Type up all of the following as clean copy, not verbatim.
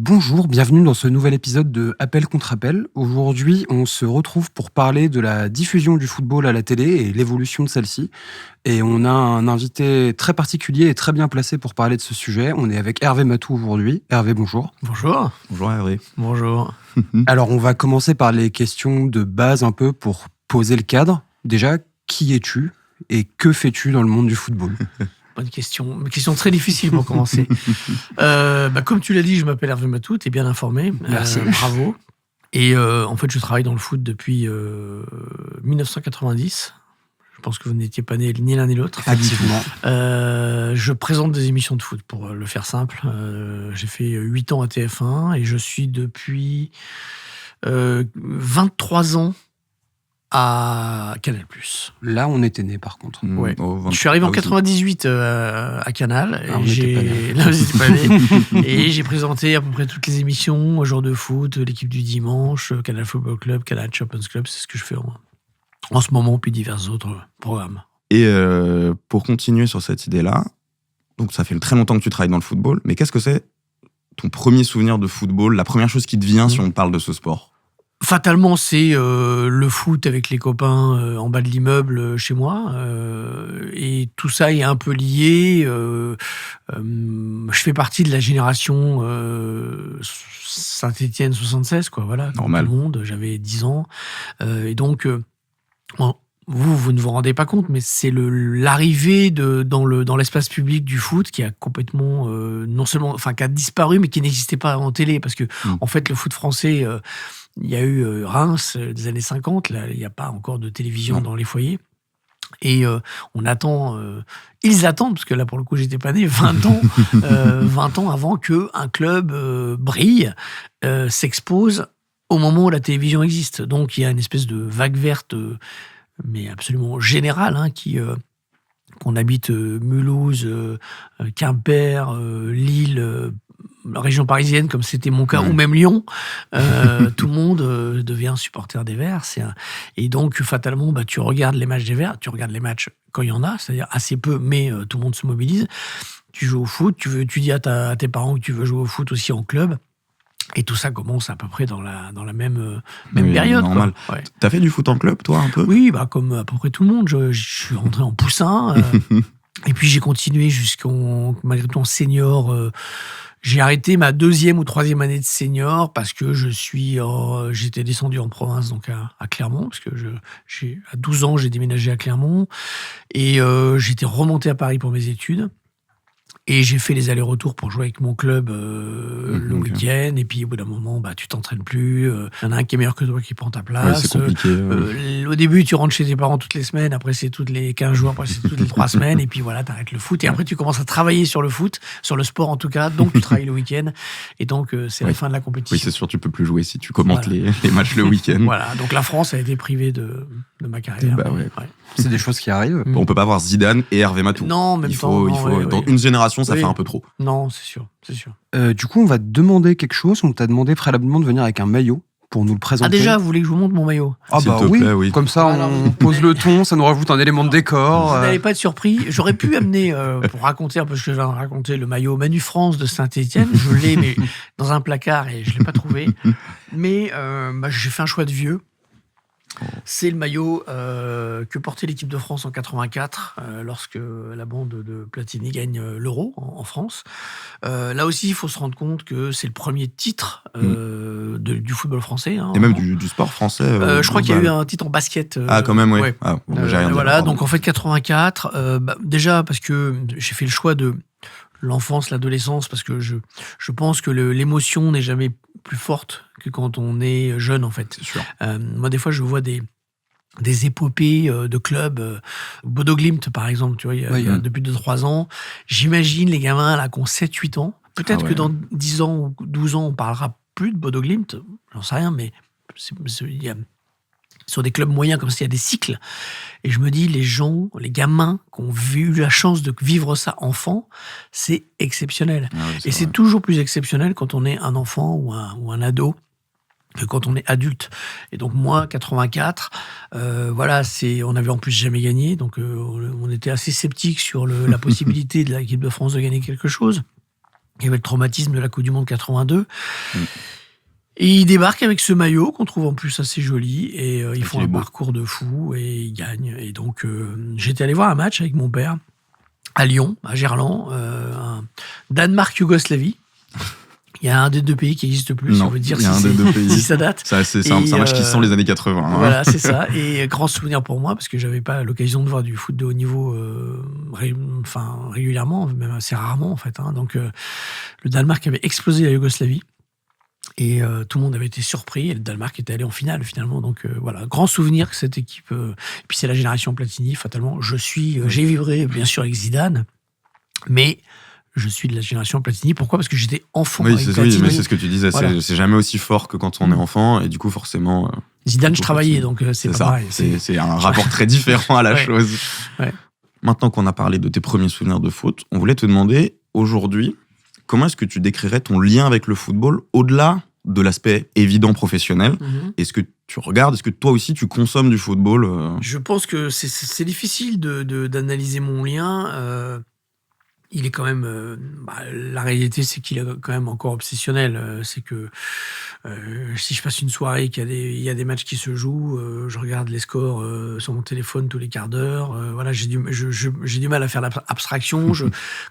Bonjour, bienvenue dans ce nouvel épisode de Appel contre Appel. Aujourd'hui, on se retrouve pour parler de la diffusion du football à la télé et l'évolution de celle-ci. Et on a un invité très particulier et très bien placé pour parler de ce sujet. On est avec Hervé Matou aujourd'hui. Hervé, bonjour. Bonjour. Bonjour Hervé. Bonjour. Alors, on va commencer par les questions de base un peu pour poser le cadre. Déjà, qui es-tu et que fais-tu dans le monde du football ? Bonne question. Une question très difficile pour commencer. Comme tu l'as dit, je m'appelle Hervé Matou, t'es bien informé. Merci. Bravo. Et en fait, je travaille dans le foot depuis 1990. Je pense que vous n'étiez pas nés ni l'un ni l'autre. Activement. Je présente des émissions de foot, pour le faire simple. J'ai fait 8 ans à TF1 et je suis depuis 23 ans à Canal+. Là, on était né par contre. Ouais. Je suis arrivé en 98 à Canal. Ah, on n'était pas nés. Là, vous n'étiez pas nés. Et j'ai présenté à peu près toutes les émissions, Jour de foot, l'équipe du dimanche, Canal Football Club, Canal Champions Club. C'est ce que je fais en ce moment, puis divers autres programmes. Et pour continuer sur cette idée-là, donc ça fait très longtemps que tu travailles dans le football, mais qu'est-ce que c'est ton premier souvenir de football, la première chose qui te vient si on parle de ce sport ? Fatalement, c'est le foot avec les copains en bas de l'immeuble chez moi. Et tout ça est un peu lié. Je fais partie de la génération Saint-Étienne 76, quoi. Voilà, comme Normal. tout le monde. J'avais 10 ans. Et donc, vous ne vous rendez pas compte, mais c'est l'arrivée dans l'espace public du foot qui a complètement, non seulement, enfin, qui a disparu, mais qui n'existait pas en télé. Parce que, en fait, le foot français... il y a eu Reims des années 50, là, il n'y a pas encore de télévision dans les foyers. Et on attend, ils attendent, parce que là pour le coup j'étais pas né, 20 ans avant qu'un club brille, s'expose au moment où la télévision existe. Donc il y a une espèce de vague verte, mais absolument générale, qu'on habite Mulhouse, Quimper, Lille, la région parisienne, comme c'était mon cas, ou même Lyon, tout le monde devient supporter des Verts. Et donc, fatalement, tu regardes les matchs des Verts, tu regardes les matchs quand il y en a, c'est-à-dire assez peu, mais tout le monde se mobilise. Tu joues au foot, tu dis à tes parents que tu veux jouer au foot aussi en club. Et tout ça commence à peu près dans la même période. Normal. Quoi. Ouais. T'as fait du foot en club, toi, un peu ? Oui, comme à peu près tout le monde. Je suis rentré en poussin. Et puis j'ai continué malgré tout en senior. J'ai arrêté ma 2e ou 3e année de senior parce que j'étais descendu en province, donc à Clermont, parce que à 12 ans, j'ai déménagé à Clermont. Et j'étais remonté à Paris pour mes études. Et j'ai fait les allers-retours pour jouer avec mon club le week-end. Et puis, au bout d'un moment, tu t'entraînes plus. Il y en a un qui est meilleur que toi qui prend ta place. Ouais, c'est compliqué. Au début, tu rentres chez tes parents toutes les semaines. Après, c'est toutes les 15 jours. Après, c'est toutes les 3 semaines. Et puis voilà, t'arrêtes le foot. Et après, tu commences à travailler sur le foot, sur le sport en tout cas. Donc, tu travailles le week-end. Et donc, c'est la fin de la compétition. Oui, c'est sûr, tu peux plus jouer si tu commentes les matchs le week-end. Voilà, donc la France a été privée de ma carrière. Ouais. C'est des choses qui arrivent. On peut pas avoir Zidane et Hervé Matou. Non, même temps. Dans une génération, ça fait un peu trop. Non, c'est sûr. Du coup, on va te demander quelque chose. On t'a demandé préalablement de venir avec un maillot pour nous le présenter. Ah déjà, vous voulez que je vous montre mon maillot ? Ah S'il te plaît, oui. Comme ça, on pose le ton, ça nous rajoute un élément de décor. Vous n'allez pas être surpris. J'aurais pu amener, pour raconter un peu ce que je viens de raconter, le maillot Manu France de Saint-Étienne. Je l'ai, mais dans un placard et je ne l'ai pas trouvé. Mais j'ai fait un choix de vieux. C'est le maillot que portait l'équipe de France en 84 lorsque la bande de Platini gagne l'Euro en France. Là aussi, il faut se rendre compte que c'est le premier titre du football français. Et même du sport français. Je crois qu'il y a eu un titre en basket. Quand même, oui. Ouais. Ah, j'ai rien dit. Voilà, donc en fait 84, déjà parce que j'ai fait le choix de l'enfance, l'adolescence, parce que je pense que l'émotion n'est jamais plus forte que quand on est jeune, en fait. C'est sûr. Moi, des fois, je vois des épopées de clubs, Bodo Glimt, par exemple, tu vois, il y a depuis 2-3 ans. J'imagine les gamins là qui ont 7-8 ans. Peut-être que dans 10 ans ou 12 ans, on parlera plus de Bodo Glimt, j'en sais rien, mais il y a sur des clubs moyens comme ça, il y a des cycles. Et je me dis, les gamins qui ont eu la chance de vivre ça enfant, c'est exceptionnel. Et c'est toujours plus exceptionnel quand on est un enfant ou un ado que quand on est adulte. Et donc moi, 84, on avait en plus jamais gagné, donc on était assez sceptique sur la possibilité de l'équipe de France de gagner quelque chose. Il y avait le traumatisme de la Coupe du Monde 82. Et ils débarquent avec ce maillot qu'on trouve en plus assez joli et ils font un parcours de fou et ils gagnent. Et donc j'étais allé voir un match avec mon père à Lyon, à Gerland, Danemark-Yougoslavie. Il y a un des deux pays qui n'existe plus, si on veut dire si ça date. C'est un match qui sent les années 80. Hein. Voilà, c'est ça. Et grand souvenir pour moi, parce que je n'avais pas l'occasion de voir du foot de haut niveau régulièrement, même assez rarement en fait. Hein. Donc le Danemark avait explosé la Yougoslavie. Et tout le monde avait été surpris, et le Danemark était allé en finale finalement. Donc voilà, grand souvenir que cette équipe. Et puis c'est la génération Platini, fatalement. J'ai vibré bien sûr avec Zidane, mais je suis de la génération Platini. Pourquoi ? Parce que j'étais enfant avec Platini. Oui, mais c'est ce que tu disais. Voilà. C'est jamais aussi fort que quand on est enfant, et du coup forcément. Zidane, je travaillais, donc c'est pas pareil. C'est un rapport très différent à la chose. Ouais. Maintenant qu'on a parlé de tes premiers souvenirs de foot, on voulait te demander aujourd'hui. Comment est-ce que tu décrirais ton lien avec le football au-delà de l'aspect évident professionnel ? Est-ce que tu regardes ? Est-ce que toi aussi tu consommes du football ? Je pense que c'est difficile d'analyser mon lien. Il est quand même... la réalité, c'est qu'il est quand même encore obsessionnel. C'est que si je passe une soirée, qu'il y a des matchs qui se jouent, je regarde les scores sur mon téléphone tous les quarts d'heure. Voilà, j'ai du mal à faire l'abstraction.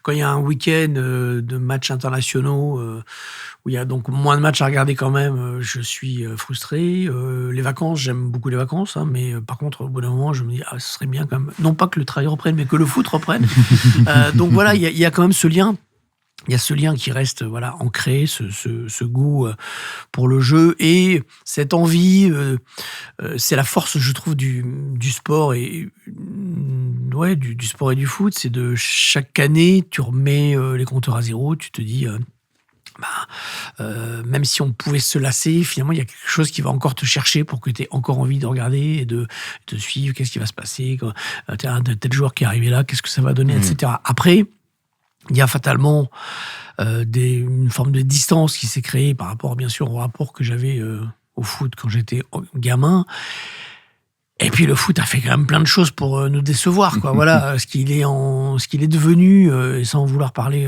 Quand il y a un week-end de matchs internationaux où il y a donc moins de matchs à regarder quand même, je suis frustré. Les vacances, j'aime beaucoup les vacances, hein, mais par contre, au bout d'un moment, je me dis, ce serait bien quand même, non pas que le travail reprenne, mais que le foot reprenne. Donc voilà, il y a quand même ce lien. Il y a ce lien qui reste ancré, ce goût pour le jeu et cette envie. C'est la force, je trouve, du sport et du sport et du foot. C'est de chaque année, tu remets les compteurs à zéro. Tu te dis, même si on pouvait se lasser, finalement, il y a quelque chose qui va encore te chercher pour que tu aies encore envie de regarder et de te suivre. Qu'est-ce qui va se passer ? Tu as un tel joueur qui est arrivé là, qu'est-ce que ça va donner, etc. Après, il y a fatalement une forme de distance qui s'est créée par rapport, bien sûr, au rapport que j'avais au foot quand j'étais gamin. Et puis le foot a fait quand même plein de choses pour nous décevoir, quoi. Voilà, ce qu'il est devenu, sans vouloir parler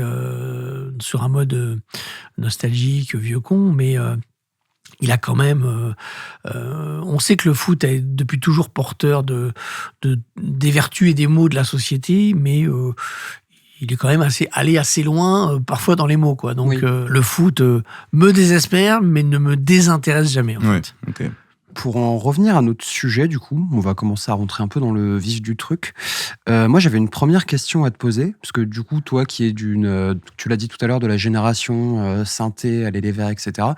sur un mode nostalgique, vieux con, mais il a quand même... on sait que le foot est depuis toujours porteur des vertus et des maux de la société, mais... il est quand même allé assez loin, parfois dans les mots, quoi. Donc le foot me désespère, mais ne me désintéresse jamais, en fait. Okay. Pour en revenir à notre sujet, du coup, on va commencer à rentrer un peu dans le vif du truc. Moi, j'avais une première question à te poser, parce que du coup, toi qui es tu l'as dit tout à l'heure, de la génération synthé, aller les verts, etc.,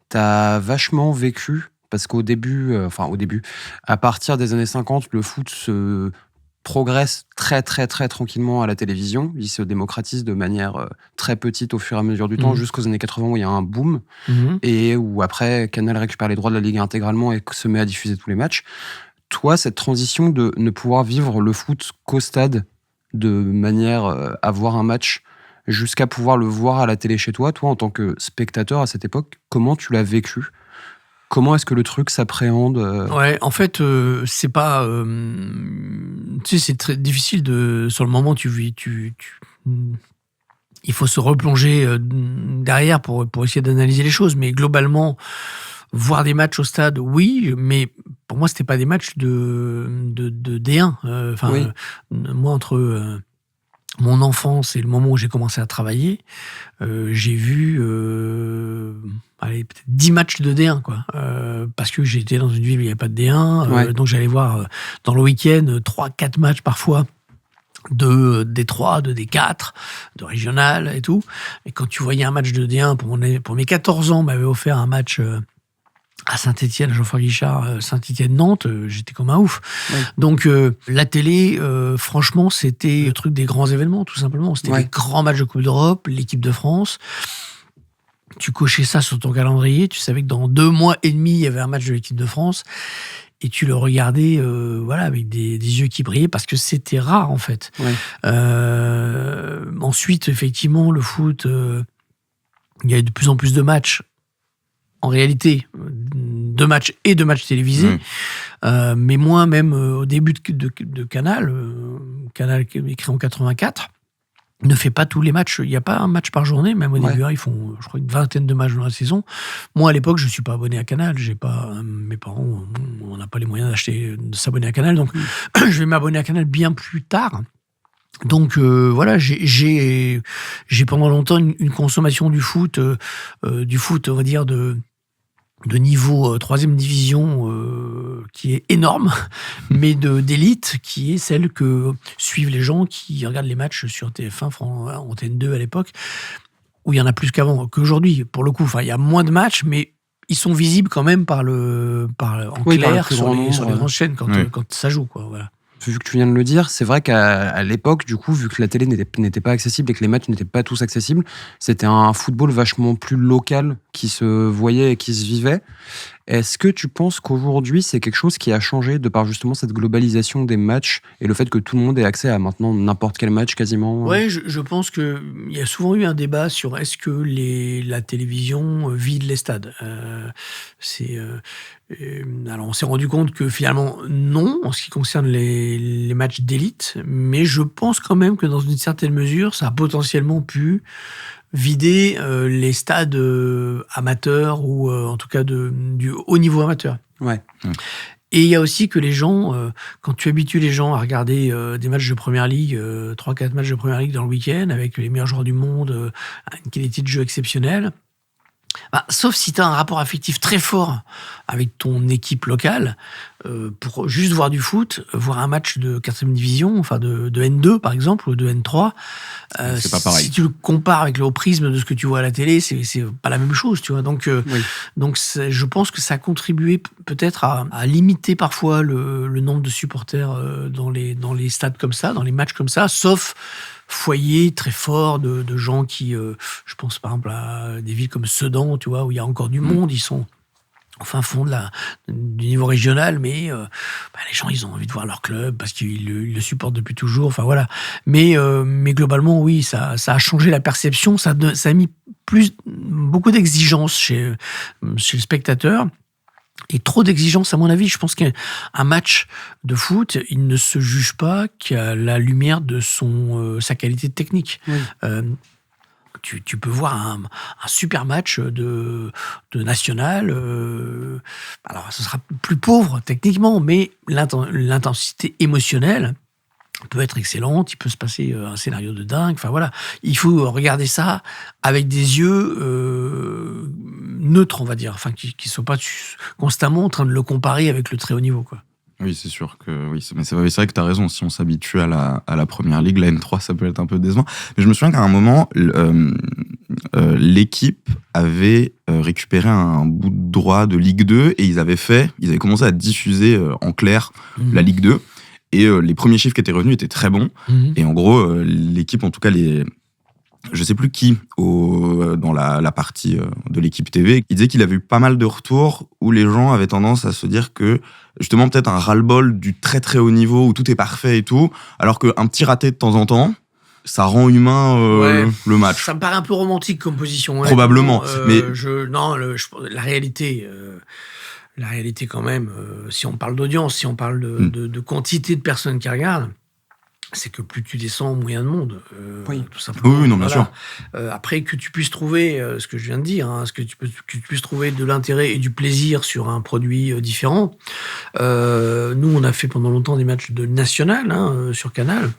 t'as vachement vécu, parce qu'au début, à partir des années 50, le foot se progresse très très très tranquillement à la télévision. Il se démocratise de manière très petite au fur et à mesure du temps, jusqu'aux années 80 où il y a un boom, et où après Canal récupère les droits de la Ligue intégralement et se met à diffuser tous les matchs. Toi, cette transition de ne pouvoir vivre le foot qu'au stade, de manière à voir un match jusqu'à pouvoir le voir à la télé chez toi, en tant que spectateur à cette époque, comment tu l'as vécu ? Comment est-ce que le truc s'appréhende ? Ouais, en fait, c'est pas... tu sais, c'est très difficile sur le moment, il faut se replonger derrière pour essayer d'analyser les choses. Mais globalement, voir des matchs au stade, oui, mais pour moi, c'était pas des matchs de D1. Moi, entre... mon enfance et le moment où j'ai commencé à travailler, j'ai vu peut-être 10 matchs de D1, quoi. Parce que j'étais dans une ville où il n'y avait pas de D1, donc j'allais voir dans le week-end 3-4 matchs parfois de D3, de D4, de régional et tout. Et quand tu voyais un match de D1, pour mes 14 ans, on m'avait offert un match... à Saint-Étienne, Geoffroy Guichard, Saint-Étienne-Nantes, j'étais comme un ouf. Ouais. Donc, la télé, franchement, c'était le truc des grands événements, tout simplement. C'était les grands matchs de Coupe d'Europe, l'équipe de France. Tu cochais ça sur ton calendrier, tu savais que dans 2 mois et demi, il y avait un match de l'équipe de France, et tu le regardais avec des yeux qui brillaient, parce que c'était rare, en fait. Ouais. Ensuite, effectivement, le foot, il y a de plus en plus de matchs. En réalité, 2 matchs et 2 matchs télévisés. Mais moi, même au début de Canal, Canal est créé en 84, ne fait pas tous les matchs. Il n'y a pas un match par journée, même au début. Ils font, je crois, une vingtaine de matchs dans la saison. Moi, à l'époque, je ne suis pas abonné à Canal. Mes parents, on n'a pas les moyens de s'abonner à Canal. Donc, je vais m'abonner à Canal bien plus tard. Donc voilà, j'ai pendant longtemps une consommation du foot, on va dire, de niveau 3e division qui est énorme, mais d'élite, qui est celle que suivent les gens qui regardent les matchs sur TF1, en TN2 à l'époque, où il y en a plus qu'aujourd'hui. Pour le coup, il y a moins de matchs, mais ils sont visibles quand même clair sur les grandes chaînes quand ça joue, quoi. Voilà. Vu que tu viens de le dire, c'est vrai qu'à l'époque, du coup, vu que la télé n'était pas accessible et que les matchs n'étaient pas tous accessibles, c'était un football vachement plus local qui se voyait et qui se vivait. Est-ce que tu penses qu'aujourd'hui, c'est quelque chose qui a changé de par justement cette globalisation des matchs et le fait que tout le monde ait accès à maintenant n'importe quel match quasiment? Ouais, je pense qu'il y a souvent eu un débat sur est-ce que la télévision vide les stades. Alors on s'est rendu compte que finalement non, en ce qui concerne les matchs d'élite, mais je pense quand même que dans une certaine mesure, ça a potentiellement pu vider les stades amateurs ou en tout cas du haut niveau amateur. Ouais. Et il y a aussi que les gens, quand tu habitues les gens à regarder des matchs de Première Ligue, 3-4 matchs de Première Ligue dans le week-end, avec les meilleurs joueurs du monde, une qualité de jeu exceptionnelle, sauf si tu as un rapport affectif très fort avec ton équipe locale, pour juste voir du foot, voir un match de 4e division, enfin de N2 par exemple, ou de N3, c'est pas pareil. Si tu le compares avec le prisme de ce que tu vois à la télé, c'est pas la même chose, tu vois. Donc je pense que ça a contribué peut-être à limiter parfois le nombre de supporters dans les stades comme ça, dans les matchs comme ça, sauf foyer très fort de gens qui, je pense par exemple à des villes comme Sedan, tu vois, où il y a encore du monde, ils sont au fin fond du niveau régional, mais les gens, ils ont envie de voir leur club parce qu'ils le supportent depuis toujours. Enfin voilà. Mais globalement, oui, ça a changé la perception. Ça a mis beaucoup d'exigences chez le spectateur. Et trop d'exigences, à mon avis. Je pense qu'un match de foot, il ne se juge pas qu'à la lumière de sa qualité technique. Oui. Tu peux voir un super match de national. Alors, ce sera plus pauvre techniquement, mais l'intensité émotionnelle peut être excellente. Il peut se passer un scénario de dingue. Enfin voilà, il faut regarder ça avec des yeux neutres, on va dire, enfin qui ne soient pas constamment en train de le comparer avec le très haut niveau, quoi. Oui, c'est sûr que oui, mais c'est vrai que tu as raison. Si on s'habitue à la Première Ligue, la N3, ça peut être un peu décevant. Mais je me souviens qu'à un moment, l'équipe avait récupéré un bout de droit de Ligue 2 et ils avaient commencé à diffuser en clair la Ligue 2. Et les premiers chiffres qui étaient revenus étaient très bons. Et en gros, l'équipe, en tout cas, je sais plus qui, dans la partie de l'équipe TV, il disait qu'il avait eu pas mal de retours où les gens avaient tendance à se dire que, justement, peut-être un ras-le-bol du très très haut niveau où tout est parfait et tout, alors qu'un petit raté de temps en temps, ça rend humain le match. Ça me paraît un peu romantique comme position. Probablement. Mais la réalité... La réalité, quand même, si on parle d'audience, si on parle de quantité de personnes qui regardent, c'est que plus tu descends, moins il y a de monde. Tout simplement. Oui, non, bien sûr. Après, que tu puisses trouver, ce que je viens de dire, que tu puisses trouver de l'intérêt et du plaisir sur un produit différent. Nous, on a fait pendant longtemps des matchs de national sur Canal.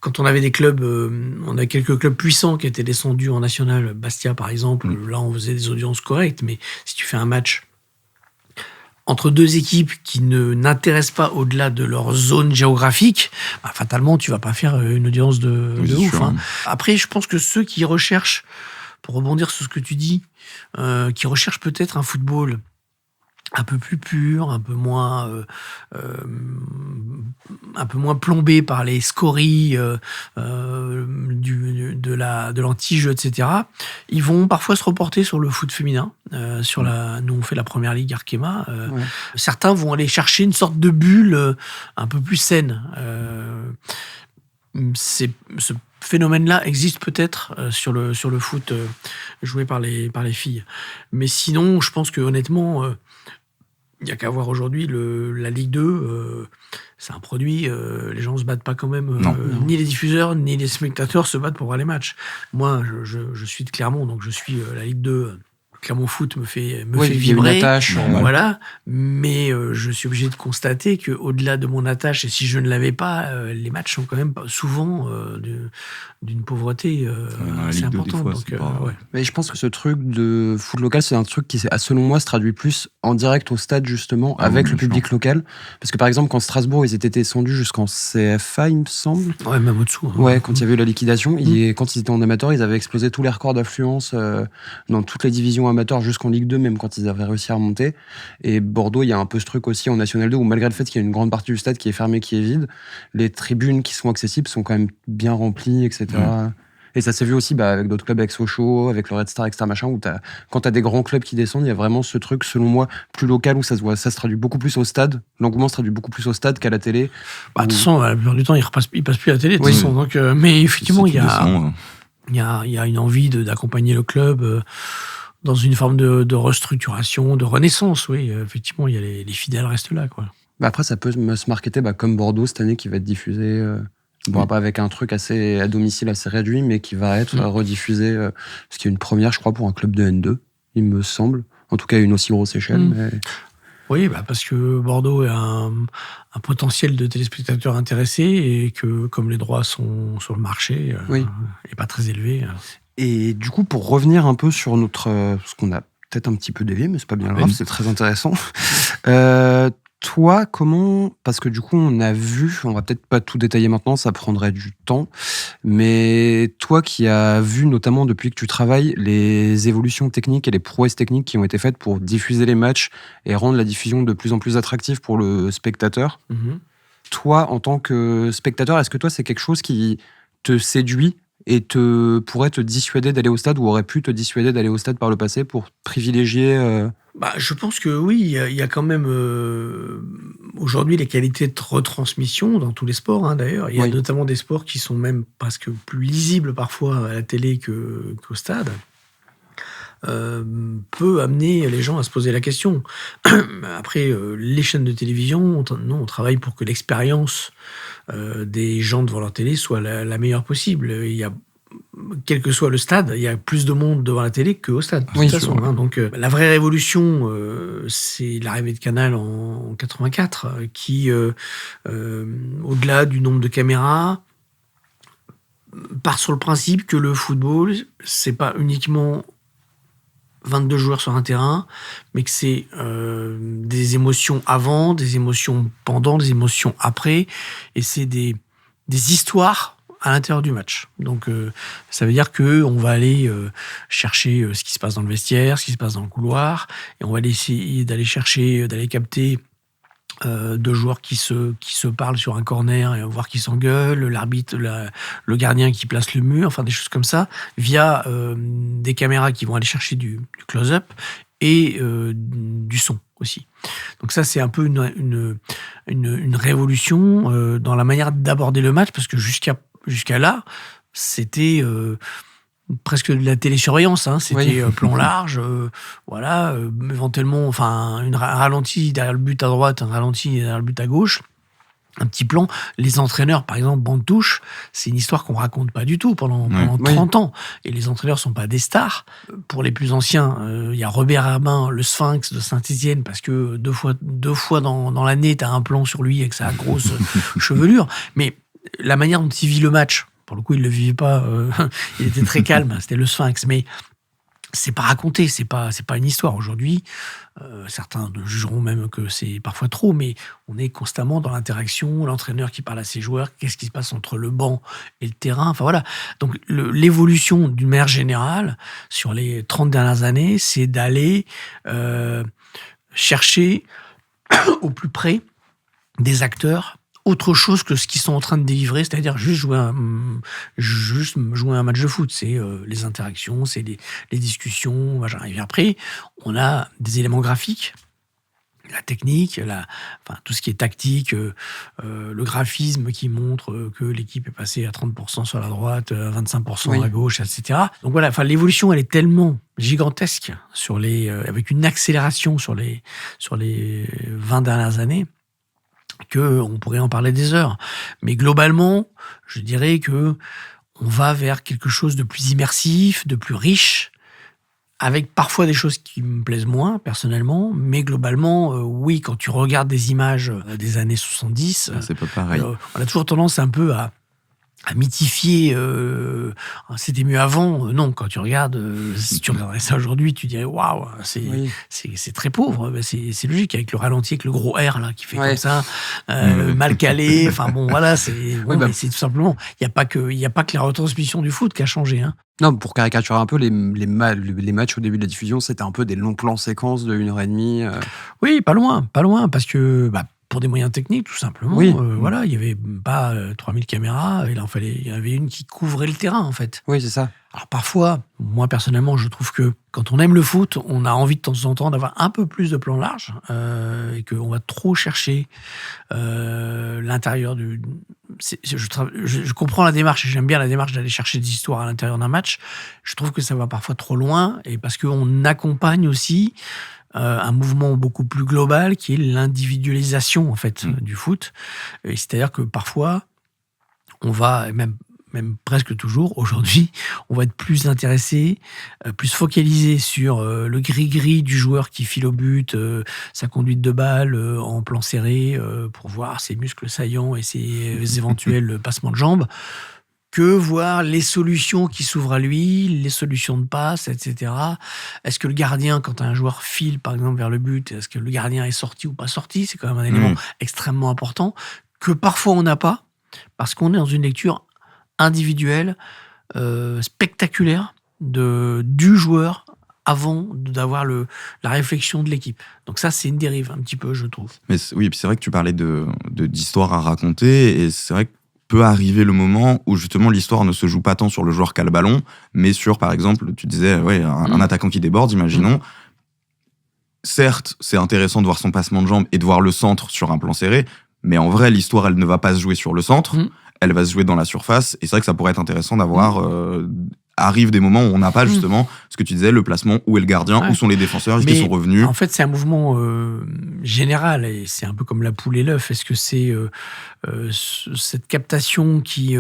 Quand on avait des clubs, on avait quelques clubs puissants qui étaient descendus en national, Bastia par exemple, là on faisait des audiences correctes, mais si tu fais un match entre deux équipes qui n'intéressent pas au-delà de leur zone géographique, fatalement tu vas pas faire une audience de ouf. Après, je pense que ceux qui recherchent, pour rebondir sur ce que tu dis, qui recherchent peut-être un football un peu plus pur, un peu moins plombé par les scories de l'anti-jeu, etc. Ils vont parfois se reporter sur le foot féminin. Nous, on fait la Première Ligue Arkema. Certains vont aller chercher une sorte de bulle un peu plus saine. Ce phénomène-là existe peut-être sur le foot joué par les filles. Mais sinon, je pense que honnêtement... Il n'y a qu'à voir aujourd'hui la Ligue 2, c'est un produit, les gens ne se battent pas quand même, ni les diffuseurs, ni les spectateurs se battent pour voir les matchs. Moi, je suis de Clermont, donc je suis la Ligue 2. Clermont Foot me fait vibrer, une attache, voilà. Mais je suis obligé de constater qu'au-delà de mon attache, et si je ne l'avais pas, les matchs sont quand même souvent d'une pauvreté assez importante. Ouais. Mais je pense que ce truc de foot local, c'est un truc qui, selon moi, se traduit plus en direct au stade, justement, avec le public local. Parce que par exemple, quand Strasbourg, ils étaient descendus jusqu'en CFA, il me semble. Ouais, même au-dessous. Hein. Ouais, quand il y avait eu la liquidation, quand ils étaient en amateur, ils avaient explosé tous les records d'affluence dans toutes les divisions amateurs jusqu'en Ligue 2, même quand ils avaient réussi à remonter. Et Bordeaux, il y a un peu ce truc aussi en National 2, où malgré le fait qu'il y a une grande partie du stade qui est fermée, qui est vide, les tribunes qui sont accessibles sont quand même bien remplies, etc. Et ça s'est vu aussi avec d'autres clubs, avec Sochaux, avec le Red Star, etc. Machin, où quand t'as des grands clubs qui descendent, il y a vraiment ce truc, selon moi, plus local, où ça se traduit beaucoup plus au stade. L'engouement se traduit beaucoup plus au stade qu'à la télé. De toute façon, la plupart du temps, il passe plus à la télé. De toute façon, donc, mais effectivement, il y a une envie d'accompagner le club dans une forme de restructuration, de renaissance. Oui, effectivement, il y a les fidèles restent là, quoi. Après, ça peut se marketer comme Bordeaux cette année qui va être diffusé. Pas avec un truc à domicile assez réduit, mais qui va être rediffusé, ce qui est une première, je crois, pour un club de N2, il me semble. En tout cas, à une aussi grosse échelle. Mais... Oui, parce que Bordeaux a un potentiel de téléspectateurs intéressés et que, comme les droits sont sur le marché, et pas très élevés. Et du coup, pour revenir un peu sur ce qu'on a peut-être un petit peu dévié, mais c'est pas bien grave, c'est très intéressant. Toi, parce que du coup, on a vu, on va peut-être pas tout détailler maintenant, ça prendrait du temps, mais toi qui as vu, notamment depuis que tu travailles, les évolutions techniques et les prouesses techniques qui ont été faites pour diffuser les matchs et rendre la diffusion de plus en plus attractive pour le spectateur, toi, en tant que spectateur, est-ce que toi, c'est quelque chose qui te séduit et pourrait te dissuader d'aller au stade, ou aurait pu te dissuader d'aller au stade par le passé pour privilégier je pense que oui, il y a quand même aujourd'hui les qualités de retransmission dans tous les sports, d'ailleurs. Il y a notamment des sports qui sont même presque plus lisibles parfois à la télé qu'au stade. Peut amener les gens à se poser la question. Après, les chaînes de télévision, on travaille pour que l'expérience des gens devant leur télé soit la meilleure possible. Quel que soit le stade, il y a plus de monde devant la télé qu'au stade, de toute façon. Donc, la vraie révolution, c'est l'arrivée de Canal en 84, qui, au-delà du nombre de caméras, part sur le principe que le football, c'est pas uniquement 22 joueurs sur un terrain, mais que c'est des émotions avant, des émotions pendant, des émotions après, et c'est des histoires à l'intérieur du match. Donc, ça veut dire qu'on va aller chercher ce qui se passe dans le vestiaire, ce qui se passe dans le couloir, et on va essayer d'aller capter deux joueurs qui se parlent sur un corner et voir qui s'engueulent, l'arbitre, le gardien qui place le mur, enfin des choses comme ça, via des caméras qui vont aller chercher du close-up et du son aussi. Donc ça, c'est un peu une révolution dans la manière d'aborder le match, parce que jusqu'à là, c'était presque de la télésurveillance, c'était plan large, éventuellement, un ralenti derrière le but à droite, un ralenti derrière le but à gauche, un petit plan. Les entraîneurs, par exemple, bande touche, c'est une histoire qu'on raconte pas du tout pendant 30 ans. Et les entraîneurs sont pas des stars. Pour les plus anciens, il y a Robert Herbin, le Sphinx de Saint-Étienne, parce que deux fois dans l'année, t'as un plan sur lui avec sa grosse chevelure. Mais la manière dont il vit le match, pour le coup, il ne le vivait pas, il était très calme, c'était le Sphinx, mais c'est pas raconté, c'est pas une histoire. Aujourd'hui, certains jugeront même que c'est parfois trop, mais on est constamment dans l'interaction, l'entraîneur qui parle à ses joueurs, qu'est-ce qui se passe entre le banc et le terrain, enfin voilà. Donc l'évolution d'une manière générale, sur les 30 dernières années, c'est d'aller chercher au plus près des acteurs autre chose que ce qu'ils sont en train de délivrer, c'est-à-dire juste jouer un match de foot. C'est les interactions, c'est les discussions. Et après, on a des éléments graphiques, la technique, tout ce qui est tactique, le graphisme qui montre que l'équipe est passée à 30% sur la droite, à 25% à gauche, etc. Donc voilà, l'évolution, elle est tellement gigantesque avec une accélération sur les 20 dernières années qu'on pourrait en parler des heures. Mais globalement, je dirais que on va vers quelque chose de plus immersif, de plus riche, avec parfois des choses qui me plaisent moins, personnellement, mais globalement, oui, quand tu regardes des images des années 70... c'est pas pareil. On a toujours tendance un peu à mythifier, c'était mieux avant. Non, quand tu regardes, si tu regarderais ça aujourd'hui, tu dirais waouh, c'est très pauvre. C'est logique, avec le ralenti, avec le gros R là qui fait comme ça, mal calé. Enfin bon, voilà, mais c'est tout simplement. Il y a pas que la retransmission du foot qui a changé. Hein. Non, pour caricaturer un peu, les matchs au début de la diffusion, c'était un peu des longs plans séquences de 1h30. Oui, pas loin, parce que pour des moyens techniques, tout simplement. Voilà, il n'y avait pas 3000 caméras, il y en avait une qui couvrait le terrain, en fait. Oui, c'est ça. Alors parfois, moi personnellement, je trouve que quand on aime le foot, on a envie de temps en temps d'avoir un peu plus de plans larges et qu'on va trop chercher l'intérieur du... Je comprends la démarche et j'aime bien la démarche d'aller chercher des histoires à l'intérieur d'un match. Je trouve que ça va parfois trop loin et parce qu'on accompagne aussi un mouvement beaucoup plus global qui est l'individualisation en fait du foot. Et c'est-à-dire que parfois, on va, même presque toujours, aujourd'hui, on va être plus intéressé, plus focalisé sur le gris-gris du joueur qui file au but, sa conduite de balle en plan serré pour voir ses muscles saillants et ses éventuels passements de jambes, que voir les solutions qui s'ouvrent à lui, les solutions de passe, etc. Est-ce que le gardien, quand un joueur file, par exemple, vers le but, est-ce que le gardien est sorti ou pas sorti ? C'est quand même un élément extrêmement important que parfois on n'a pas, parce qu'on est dans une lecture individuelle, spectaculaire du joueur avant d'avoir la réflexion de l'équipe. Donc ça, c'est une dérive un petit peu, je trouve. Mais oui, puis c'est vrai que tu parlais d'histoire à raconter, et c'est vrai que peut arriver le moment où justement l'histoire ne se joue pas tant sur le joueur qui a le ballon, mais sur, par exemple, tu disais, un attaquant qui déborde, imaginons. Certes, c'est intéressant de voir son passement de jambes et de voir le centre sur un plan serré, mais en vrai, l'histoire, elle ne va pas se jouer sur le centre, elle va se jouer dans la surface, et c'est vrai que ça pourrait être intéressant d'avoir... arrive des moments où on n'a pas justement ce que tu disais, le placement, où est le gardien, où sont les défenseurs, est-ce qu'ils sont revenus. En fait, c'est un mouvement général, et c'est un peu comme la poule et l'œuf. Est-ce que c'est cette captation qui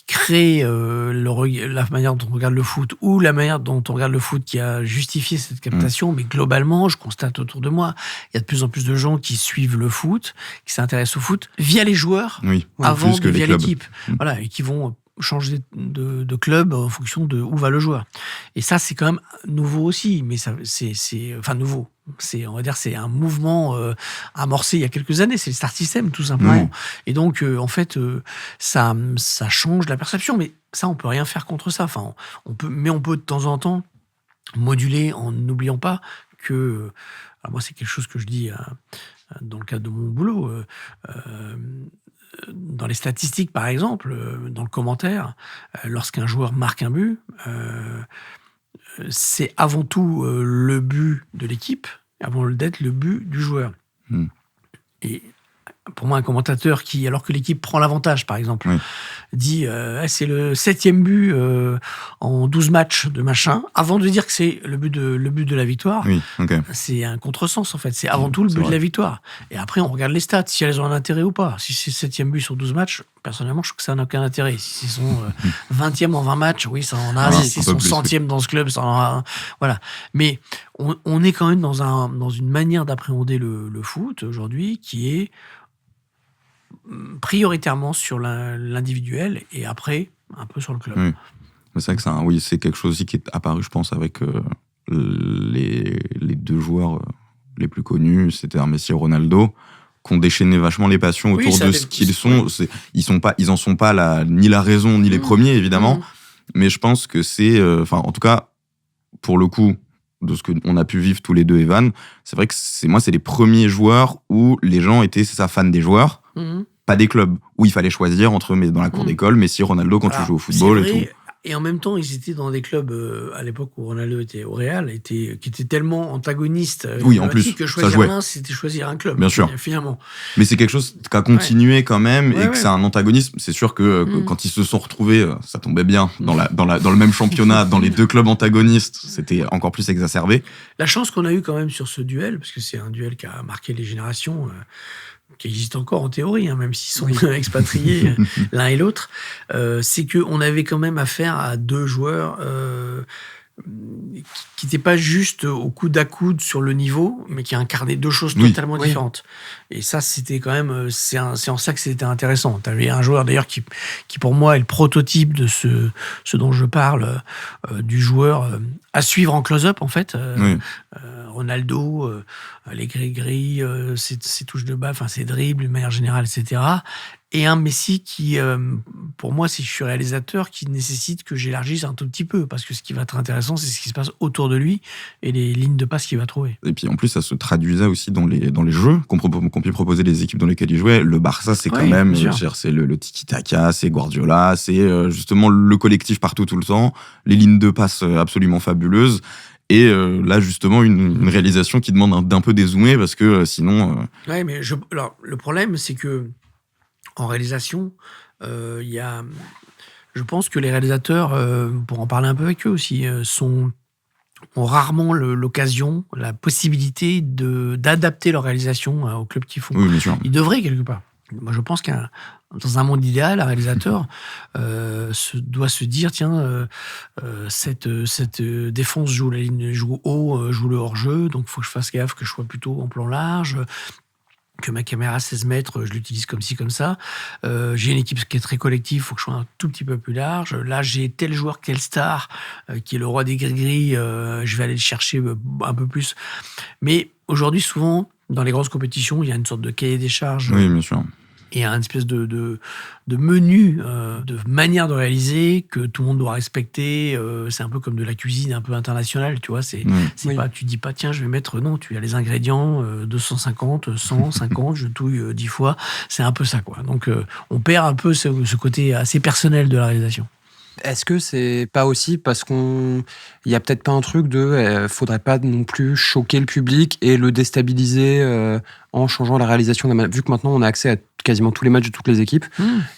crée la manière dont on regarde le foot, ou la manière dont on regarde le foot qui a justifié cette captation? Mais globalement, je constate autour de moi, il y a de plus en plus de gens qui suivent le foot, qui s'intéressent au foot via les joueurs, avant que via l'équipe. Voilà, et qui vont changer de club en fonction de où va le joueur. Et ça, c'est quand même nouveau aussi, mais ça, enfin nouveau. On va dire, c'est un mouvement amorcé il y a quelques années. C'est le Star System, tout simplement. Et donc, en fait, ça change la perception. Mais ça, on peut rien faire contre ça. Enfin, on peut de temps en temps moduler en n'oubliant pas que... alors moi, c'est quelque chose que je dis dans le cadre de mon boulot. Dans les statistiques, par exemple, dans le commentaire, lorsqu'un joueur marque un but, c'est avant tout le but de l'équipe, avant d'être le but du joueur. Et pour moi, un commentateur qui, alors que l'équipe prend l'avantage, par exemple, dit c'est le 7e but en 12 matchs de machin, avant de dire que c'est le but de la victoire, c'est un contresens, en fait. C'est avant tout le but de la victoire. Et après, on regarde les stats, si elles ont un intérêt ou pas. Si c'est 7e but sur 12 matchs, personnellement, je trouve que ça n'a aucun intérêt. Si c'est son 20e en 20 matchs, oui, ça en a. Si c'est son 100e dans ce club, ça en a. Voilà. Mais on est quand même dans une manière d'appréhender le foot, aujourd'hui, qui est prioritairement sur l'individuel et après un peu sur le club. C'est vrai que c'est quelque chose aussi qui est apparu, je pense, avec les deux joueurs les plus connus, c'était Messi et Ronaldo, qui ont déchaîné vachement les passions autour de ce qu'ils sont. Ils en sont pas ni la raison ni les premiers, évidemment, mais je pense que c'est, en tout cas, pour le coup, de ce qu'on a pu vivre tous les deux, Evan, c'est vrai que c'est les premiers joueurs où les gens étaient, fans des joueurs, pas des clubs, où il fallait choisir entre, dans la cour d'école, Messi, Ronaldo, quand tu joues au football et tout. Et en même temps, ils étaient dans des clubs, à l'époque où Ronaldo était au Real, qui étaient tellement antagonistes en plus, que choisir l'un, c'était choisir un club. Bien sûr. Finalement. Mais c'est quelque chose qui a continué quand même, et que c'est un antagonisme. C'est sûr que quand ils se sont retrouvés, ça tombait bien, dans le même championnat, dans les deux clubs antagonistes, c'était encore plus exacerbé. La chance qu'on a eue quand même sur ce duel, parce que c'est un duel qui a marqué les générations, qui existe encore en théorie, même s'ils sont expatriés l'un et l'autre, c'est qu'on avait quand même affaire à deux joueurs qui n'étaient pas juste au coude à coude sur le niveau, mais qui incarnaient deux choses totalement différentes. Et ça, c'était quand même... C'est en ça que c'était intéressant. Tu avais un joueur, d'ailleurs, qui pour moi, est le prototype de ce dont je parle, du joueur à suivre en close-up, en fait. Ronaldo, les gris-gris, ses touches de balle, ses dribbles, de manière générale, etc. Et un Messi qui, pour moi, si je suis réalisateur, qui nécessite que j'élargisse un tout petit peu, parce que ce qui va être intéressant, c'est ce qui se passe autour de lui et les lignes de passe qu'il va trouver. Et puis en plus, ça se traduisait aussi dans les jeux qu'on peut proposer les équipes dans lesquelles il jouait. Le Barça, c'est quand même, c'est le tiki-taka, c'est Guardiola, c'est justement le collectif partout tout le temps, les lignes de passe absolument fabuleuses. Et là, justement, une réalisation qui demande d'un peu dézoomer, parce que sinon... Ouais, mais alors, le problème, c'est que en réalisation, je pense que les réalisateurs, pour en parler un peu avec eux aussi, ont rarement l'occasion, la possibilité d'adapter leur réalisation au club qu'ils font. Oui, bien sûr. Ils devraient quelque part. Moi, je pense dans un monde idéal, un réalisateur doit se dire, tiens, cette défense joue haut, joue le hors-jeu, donc il faut que je fasse gaffe, que je sois plutôt en plan large, que ma caméra 16 mètres, je l'utilise comme ci, comme ça. J'ai une équipe qui est très collective, il faut que je sois un tout petit peu plus large. Là, j'ai tel joueur, tel star, qui est le roi des gris-gris, je vais aller le chercher un peu plus. Mais aujourd'hui, souvent, dans les grosses compétitions, il y a une sorte de cahier des charges. Oui, bien sûr. Et une espèce de menu, de manière de réaliser que tout le monde doit respecter. C'est un peu comme de la cuisine un peu internationale, tu vois. Pas, tu dis pas, tiens, je vais mettre... Non, tu as les ingrédients, 250, 150, je touille 10 fois. C'est un peu ça, quoi. Donc, on perd un peu ce côté assez personnel de la réalisation. Est-ce que c'est pas aussi parce il y a peut-être pas un truc de faudrait pas non plus choquer le public et le déstabiliser en changeant la réalisation vu que maintenant on a accès à quasiment tous les matchs de toutes les équipes.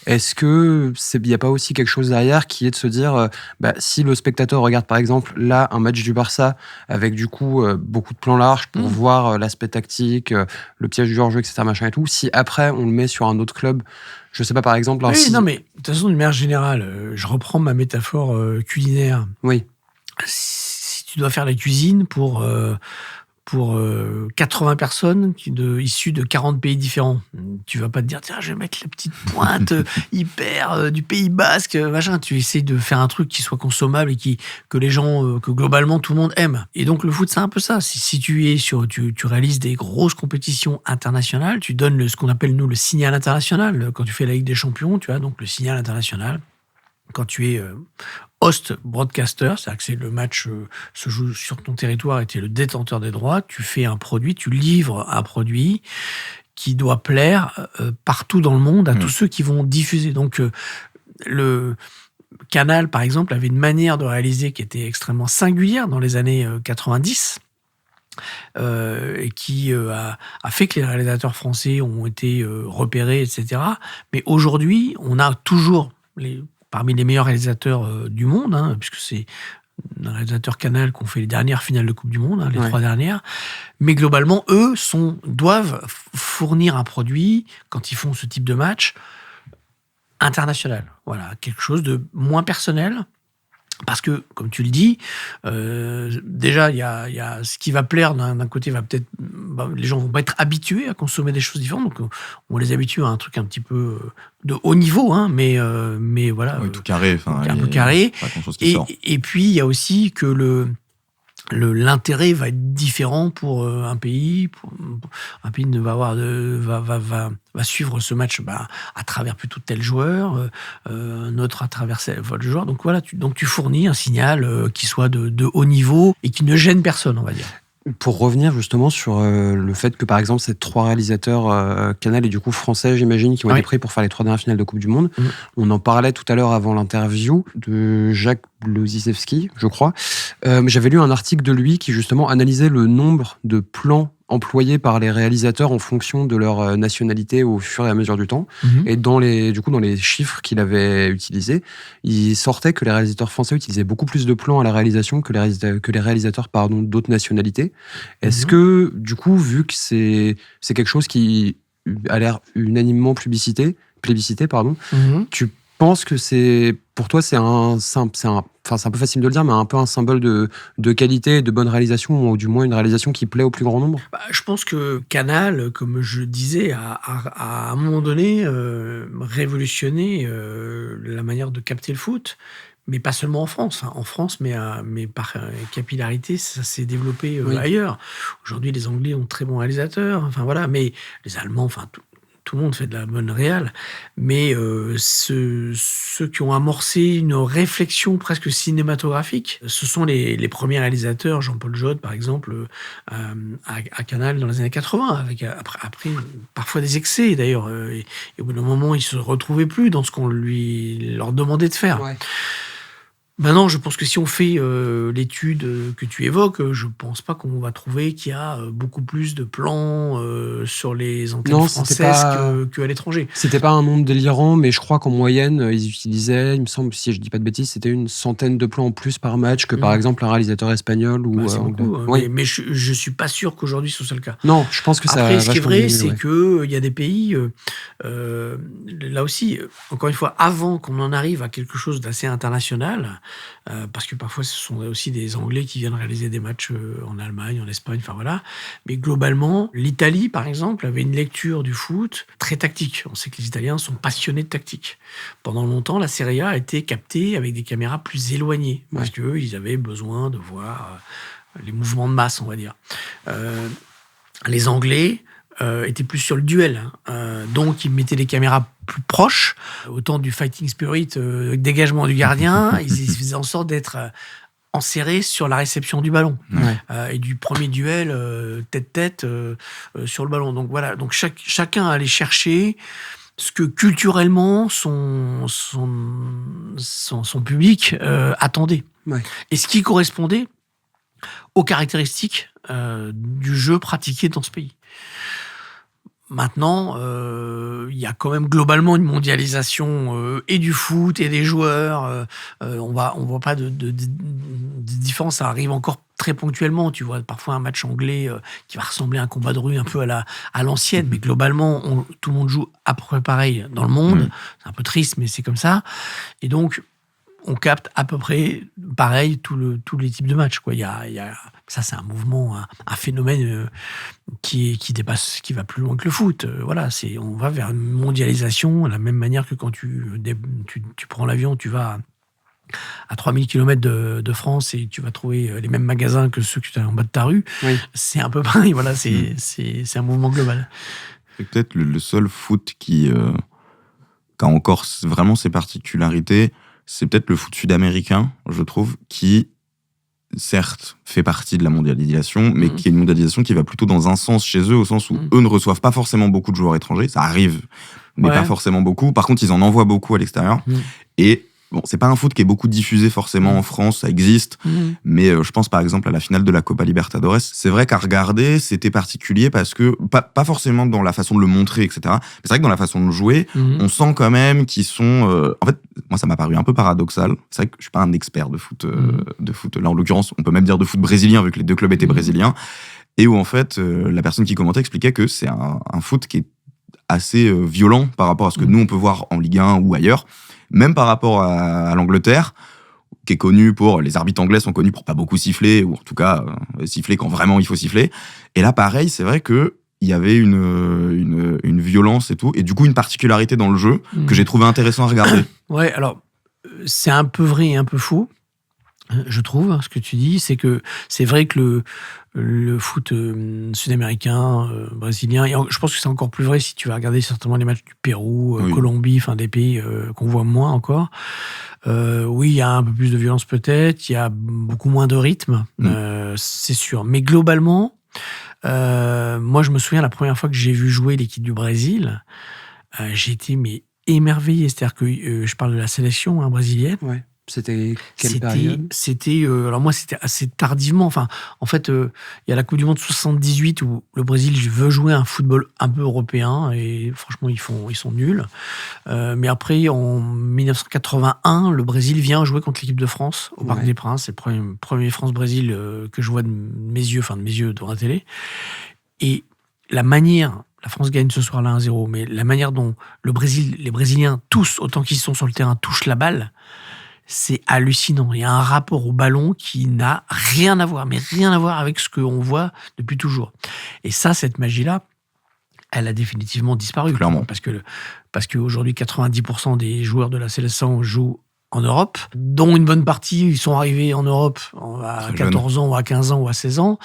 Est-ce que il y a pas aussi quelque chose derrière qui est de se dire si le spectateur regarde par exemple là un match du Barça avec du coup beaucoup de plans larges pour voir l'aspect tactique, le piège du hors-jeu, etc. machin et tout, si après on le met sur un autre club, je sais pas, par exemple... Non, mais de toute façon, d'une manière générale, je reprends ma métaphore culinaire. Oui. Si tu dois faire la cuisine pour 80 personnes issues de 40 pays différents, tu vas pas te dire, tiens, je vais mettre la petite pointe hyper du Pays Basque, machin. Tu essaies de faire un truc qui soit consommable et que les gens, que globalement tout le monde aime. Et donc le foot, c'est un peu ça. Si tu réalises des grosses compétitions internationales, tu donnes ce qu'on appelle nous le signal international. Quand tu fais la Ligue des Champions, tu as donc le signal international. Quand tu es host broadcaster, c'est-à-dire que le match se joue sur ton territoire et tu es le détenteur des droits, tu fais un produit, tu livres un produit qui doit plaire partout dans le monde à tous ceux qui vont diffuser. Donc le Canal, par exemple, avait une manière de réaliser qui était extrêmement singulière dans les années 90, et qui a fait que les réalisateurs français ont été repérés, etc. Mais aujourd'hui, on a toujours parmi les meilleurs réalisateurs du monde, puisque c'est un réalisateur Canal qui ont fait les dernières finales de Coupe du Monde, les 3 dernières. Mais globalement, eux doivent fournir un produit, quand ils font ce type de match, international. Voilà, quelque chose de moins personnel. Parce que, comme tu le dis, déjà, il y a ce qui va plaire d'un côté, les gens vont pas être habitués à consommer des choses différentes, donc on les habitue à un truc un petit peu de haut niveau, mais voilà. Oui, tout carré. Un peu carré. Pas grand-chose qui sort. Et puis, il y a aussi que l'intérêt va être différent pour un pays. Un pays va suivre ce match à travers plutôt tel joueur, un autre à travers tel joueur. Donc voilà, tu fournis un signal qui soit de haut niveau et qui ne gêne personne, on va dire. Pour revenir justement sur le fait que, par exemple, ces 3 réalisateurs Canal et du coup français, j'imagine, qui ont été pris pour faire les 3 dernières finales de Coupe du Monde. On en parlait tout à l'heure avant l'interview de Jacques Lozisevski, je crois. J'avais lu un article de lui qui justement analysait le nombre de plans employés par les réalisateurs en fonction de leur nationalité au fur et à mesure du temps. Et dans les chiffres qu'il avait utilisés, il sortait que les réalisateurs français utilisaient beaucoup plus de plans à la réalisation que les réalisateurs d'autres nationalités. Est-ce que, du coup, vu que c'est quelque chose qui a l'air unanimement plébiscité, tu penses que pour toi, c'est un peu facile de le dire, mais un peu un symbole de qualité, de bonne réalisation, ou du moins une réalisation qui plaît au plus grand nombre? Je pense que Canal, comme je disais, a à un moment donné révolutionné la manière de capter le foot. Mais pas seulement en France. En France, mais par capillarité, ça s'est développé ailleurs. Aujourd'hui, les Anglais ont de très bons réalisateurs. Enfin voilà, mais les Allemands, tout le monde fait de la bonne réal. Mais ceux qui ont amorcé une réflexion presque cinématographique, ce sont les premiers réalisateurs, Jean-Paul Jotte, par exemple, à Canal dans les années 80, avec après parfois des excès d'ailleurs. Et au bout d'un moment, ils se retrouvaient plus dans ce qu'on leur demandait de faire. Ouais. Maintenant, je pense que si on fait l'étude que tu évoques, je pense pas qu'on va trouver qu'il y a beaucoup plus de plans sur les antennes françaises qu'à l'étranger. C'était pas un nombre délirant, mais je crois qu'en moyenne, ils utilisaient, il me semble, si je dis pas de bêtises, c'était une centaine de plans en plus par match que par exemple un réalisateur espagnol ou c'est beaucoup, oui. Mais je suis pas sûr qu'aujourd'hui ce soit le cas. Non, je pense que ça. Après, ce qui est vrai, c'est que il y a des pays, là aussi, encore une fois, avant qu'on en arrive à quelque chose d'assez international. Parce que parfois ce sont aussi des Anglais qui viennent réaliser des matchs en Allemagne, en Espagne, enfin voilà. Mais globalement, l'Italie, par exemple, avait une lecture du foot très tactique. On sait que les Italiens sont passionnés de tactique. Pendant longtemps, la Serie A a été captée avec des caméras plus éloignées, parce qu'eux, ils avaient besoin de voir les mouvements de masse, on va dire. Les Anglais étaient plus sur le duel. Donc, ils mettaient les caméras plus proches, autant du fighting spirit, dégagement du gardien, ils faisaient en sorte d'être enserrés sur la réception du ballon et du premier duel tête-tête sur le ballon. Donc voilà, donc chacun allait chercher ce que culturellement son public attendait. Ouais. Et ce qui correspondait aux caractéristiques du jeu pratiqué dans ce pays. Maintenant, il y a quand même globalement une mondialisation et du foot et des joueurs. On voit pas de différence. Ça arrive encore très ponctuellement. Tu vois parfois un match anglais qui va ressembler à un combat de rue un peu à l'ancienne, mais globalement, tout le monde joue à peu près pareil dans le monde. C'est un peu triste, mais c'est comme ça. Et donc, on capte à peu près pareil tous les types de matchs, quoi. Ça, c'est un mouvement, un phénomène qui dépasse, qui va plus loin que le foot. Voilà, on va vers une mondialisation, de la même manière que quand tu prends l'avion, tu vas à 3000 km de France et tu vas trouver les mêmes magasins que ceux que tu as en bas de ta rue. Oui. C'est un peu pareil, voilà, c'est un mouvement global. C'est peut-être le seul foot qui a encore vraiment ses particularités. C'est peut-être le foot sud-américain, je trouve, qui, certes, fait partie de la mondialisation, mais qui est une mondialisation qui va plutôt dans un sens chez eux, au sens où eux ne reçoivent pas forcément beaucoup de joueurs étrangers. Ça arrive, mais pas forcément beaucoup. Par contre, ils en envoient beaucoup à l'extérieur. Et bon, c'est pas un foot qui est beaucoup diffusé forcément en France, ça existe. Mais je pense par exemple à la finale de la Copa Libertadores. C'est vrai qu'à regarder, c'était particulier parce que, pas forcément dans la façon de le montrer, etc. Mais c'est vrai que dans la façon de jouer, on sent quand même qu'ils sont... En fait, moi, ça m'a paru un peu paradoxal. C'est vrai que je suis pas un expert de foot. Là, en l'occurrence, on peut même dire de foot brésilien, vu que les deux clubs étaient brésiliens. Et où, en fait, la personne qui commentait expliquait que c'est un foot qui est assez violent par rapport à ce que nous, on peut voir en Ligue 1 ou ailleurs. Même par rapport à l'Angleterre, qui est connue pour... Les arbitres anglais sont connus pour pas beaucoup siffler, ou en tout cas siffler quand vraiment il faut siffler. Et là, pareil, c'est vrai qu'il y avait une violence et tout, et du coup une particularité dans le jeu que j'ai trouvé intéressant à regarder. Ouais, alors, c'est un peu vrai et un peu faux. Je trouve, ce que tu dis, c'est que c'est vrai que le foot sud-américain, brésilien, et je pense que c'est encore plus vrai si tu vas regarder certainement les matchs du Pérou, Colombie, enfin des pays qu'on voit moins encore. Oui, il y a un peu plus de violence peut-être, il y a beaucoup moins de rythme, c'est sûr. Mais globalement, moi je me souviens la première fois que j'ai vu jouer l'équipe du Brésil, j'ai été émerveillé. C'est-à-dire que je parle de la sélection brésilienne. Ouais. C'était quelle période ? Alors moi, c'était assez tardivement. Enfin, en fait, il y a la Coupe du Monde 78 où le Brésil veut jouer un football un peu européen et franchement, ils sont nuls. Mais après, en 1981, le Brésil vient jouer contre l'équipe de France au Parc des Princes. C'est le premier France-Brésil que je vois de mes yeux devant la télé. Et la France gagne ce soir-là 1-0, mais la manière dont les Brésiliens, tous, autant qu'ils sont sur le terrain, touchent la balle, c'est hallucinant. Il y a un rapport au ballon qui n'a rien à voir avec ce qu'on voit depuis toujours. Et ça, cette magie-là, elle a définitivement disparu. Clairement. Parce qu'aujourd'hui, 90% des joueurs de la sélection jouent en Europe, dont une bonne partie, ils sont arrivés en Europe à 14 ans, ou à 15 ans, ou à 16 ans.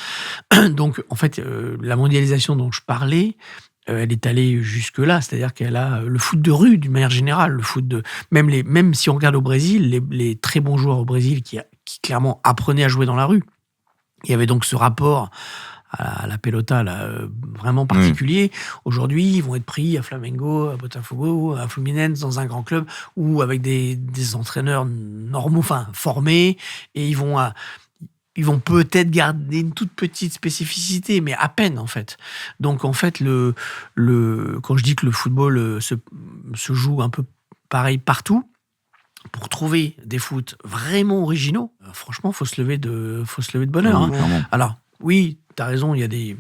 Donc, en fait, la mondialisation dont je parlais, elle est allée jusque-là, c'est-à-dire qu'elle a le foot de rue d'une manière générale, même si on regarde au Brésil, les très bons joueurs au Brésil qui clairement apprenaient à jouer dans la rue. Il y avait donc ce rapport à la pelota vraiment particulier. Aujourd'hui, ils vont être pris à Flamengo, à Botafogo, à Fluminense, dans un grand club, ou avec des entraîneurs normaux, formés, et ils vont peut-être garder une toute petite spécificité, mais à peine, en fait. Donc, en fait, quand je dis que le football se joue un peu pareil partout, pour trouver des foot vraiment originaux, franchement, faut se lever de bonne heure. Alors, oui, t'as raison, il y a des...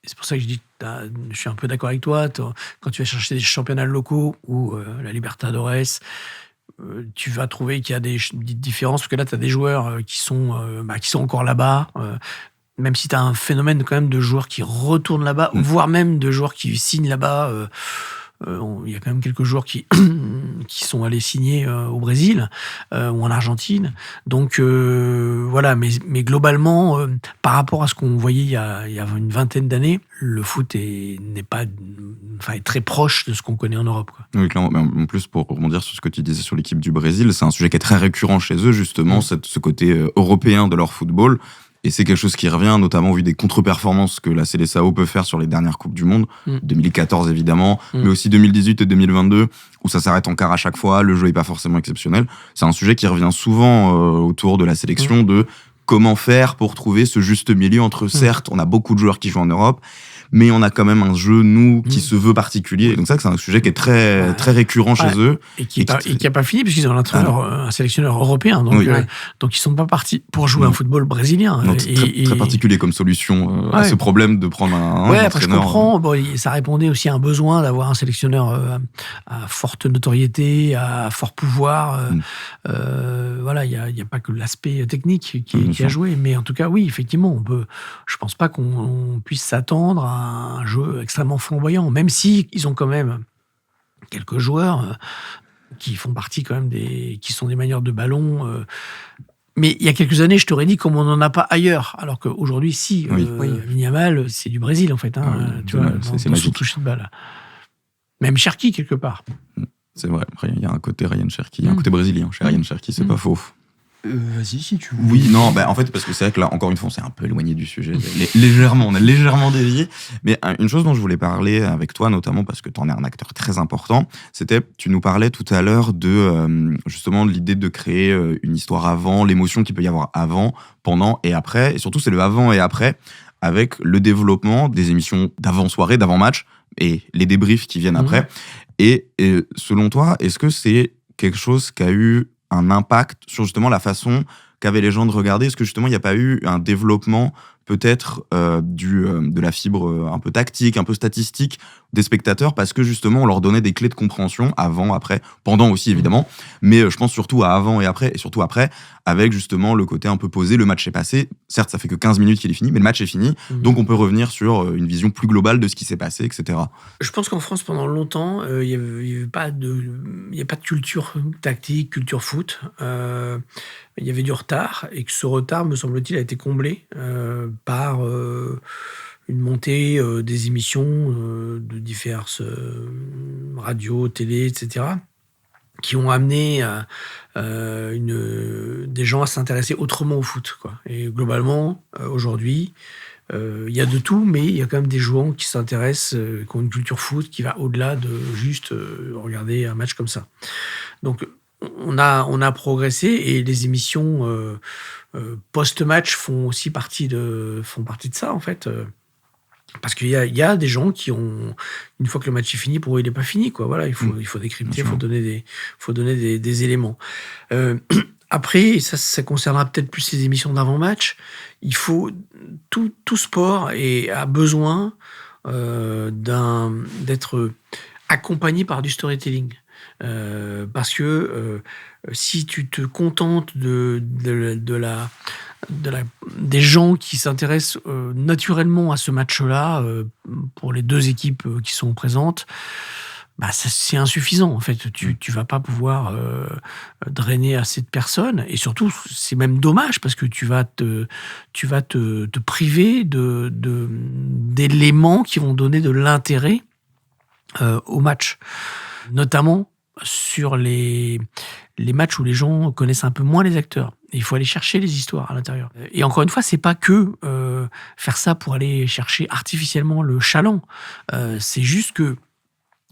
C'est pour ça que je dis que je suis un peu d'accord avec toi. Quand tu vas chercher des championnats locaux ou la Libertadores, tu vas trouver qu'il y a des différences, parce que là, tu as des joueurs qui sont encore là-bas, même si tu as un phénomène quand même de joueurs qui retournent là-bas, voire même de joueurs qui signent là-bas. Il y a quand même quelques joueurs qui sont allés signer au Brésil ou en Argentine. Donc voilà, mais globalement, par rapport à ce qu'on voyait il y a une vingtaine d'années, le foot est très proche de ce qu'on connaît en Europe, quoi. Oui, clairement. Mais en plus, pour rebondir sur ce que tu disais sur l'équipe du Brésil, c'est un sujet qui est très récurrent chez eux, justement, ce côté européen de leur football. Et c'est quelque chose qui revient, notamment vu des contre-performances que la Seleção peut faire sur les dernières Coupes du Monde. 2014, évidemment, mais aussi 2018 et 2022, où ça s'arrête en quart à chaque fois, le jeu n'est pas forcément exceptionnel. C'est un sujet qui revient souvent autour de la sélection, de comment faire pour trouver ce juste milieu entre, certes, on a beaucoup de joueurs qui jouent en Europe, mais on a quand même un jeu, nous, qui se veut particulier. Donc ça, c'est un sujet qui est très, très récurrent chez eux. Et qui n'a pas fini, puisqu'ils ont un sélectionneur européen. Donc, donc ils ne sont pas partis pour jouer un football brésilien. Donc c'est très particulier comme solution à ce problème de prendre un entraîneur. Après, je comprends. Ça répondait aussi à un besoin d'avoir un sélectionneur à forte notoriété, à fort pouvoir. Voilà, il n'y a pas que l'aspect technique qui a joué. Mais en tout cas, oui, effectivement, je ne pense pas qu'on puisse s'attendre à un jeu extrêmement flamboyant, même si ils ont quand même quelques joueurs qui font partie quand même qui sont des manieurs de ballon. Mais il y a quelques années, je t'aurais dit comme on n'en a pas ailleurs, alors qu'aujourd'hui, Lamine Yamal, c'est du Brésil en fait. Tu vois, c'est son toucher de balle. Même Cherki quelque part. C'est vrai. Après, il y a un côté Ryan Cherki, il y a un côté brésilien chez Ryan Cherki, c'est pas faux. Vas-y, si tu veux. Oui, non, en fait, parce que c'est vrai que là, encore une fois, on s'est un peu éloigné du sujet. On a légèrement dévié. Mais une chose dont je voulais parler avec toi, notamment parce que tu en es un acteur très important, c'était, tu nous parlais tout à l'heure justement, de l'idée de créer une histoire avant, l'émotion qu'il peut y avoir avant, pendant et après. Et surtout, c'est le avant et après, avec le développement des émissions d'avant-soirée, d'avant-match, et les débriefs qui viennent après. Et selon toi, est-ce que c'est quelque chose qui a eu un impact sur justement la façon qu'avaient les gens de regarder? Est-ce que justement il n'y a pas eu un développement peut-être de la fibre un peu tactique, un peu statistique des spectateurs parce que justement on leur donnait des clés de compréhension avant, après, pendant aussi évidemment, mais je pense surtout à avant et après, et surtout après, avec justement le côté un peu posé, le match est passé, certes ça fait que 15 minutes qu'il est fini, mais le match est fini, donc on peut revenir sur une vision plus globale de ce qui s'est passé, etc. Je pense qu'en France pendant longtemps, il n'y avait pas de culture tactique, culture foot. Il y avait du retard, et que ce retard, me semble-t-il, a été comblé par une montée des émissions de diverses radios, télé, etc., qui ont amené des gens à s'intéresser autrement au foot, quoi. Et globalement, aujourd'hui, il y a de tout, mais il y a quand même des joueurs qui s'intéressent, qui ont une culture foot qui va au-delà de juste regarder un match comme ça. Donc, on a progressé, et les émissions post-match font partie de ça, en fait. Parce qu'il y a des gens qui ont, une fois que le match est fini, pour eux il n'est pas fini, quoi. Voilà, il faut décrypter, il faut donner des éléments. Après, et ça concernera peut-être plus les émissions d'avant-match, il faut tout sport a besoin d'être accompagné par du storytelling. Parce que si tu te contentes des gens qui s'intéressent naturellement à ce match-là, pour les deux équipes qui sont présentes, c'est insuffisant. En fait, tu vas pas pouvoir drainer assez de personnes, et surtout, c'est même dommage parce que tu vas te priver d'éléments qui vont donner de l'intérêt au match, notamment sur les matchs où les gens connaissent un peu moins les acteurs. Et il faut aller chercher les histoires à l'intérieur. Et encore une fois, c'est pas que faire ça pour aller chercher artificiellement le chaland. C'est juste que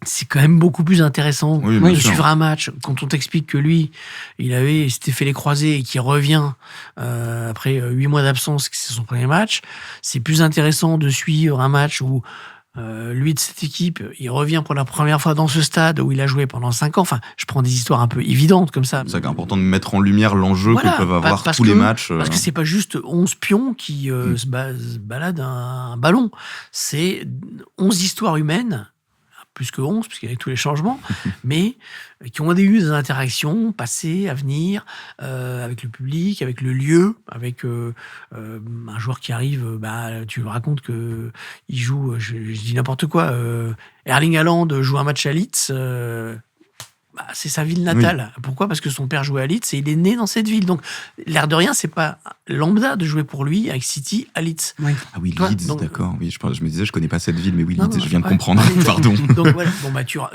c'est quand même beaucoup plus intéressant de suivre un match quand on t'explique que lui, il s'était fait les croisés et qu'il revient après 8 mois d'absence, que c'est son premier match. C'est plus intéressant de suivre un match où lui de cette équipe, il revient pour la première fois dans ce stade où il a joué pendant 5 ans. Enfin, je prends des histoires un peu évidentes comme ça. C'est important de mettre en lumière l'enjeu que peuvent avoir tous les matchs. Parce que c'est pas juste 11 pions qui se baladent un ballon. C'est 11 histoires humaines, plus que 11, puisqu'il y a tous les changements, mais qui ont eu des interactions passées, à venir, avec le public, avec le lieu, avec un joueur qui arrive, tu me racontes qu'il joue, je dis n'importe quoi, Erling Haaland joue un match à Leeds, c'est sa ville natale. Oui. Pourquoi ? Parce que son père jouait à Leeds et il est né dans cette ville. Donc, l'air de rien, c'est pas lambda de jouer pour lui avec City à Leeds. Oui. Ah oui, Leeds, d'accord. Oui, je me disais, je connais pas cette ville, mais oui, Leeds, je viens de comprendre. Pardon. Donc voilà,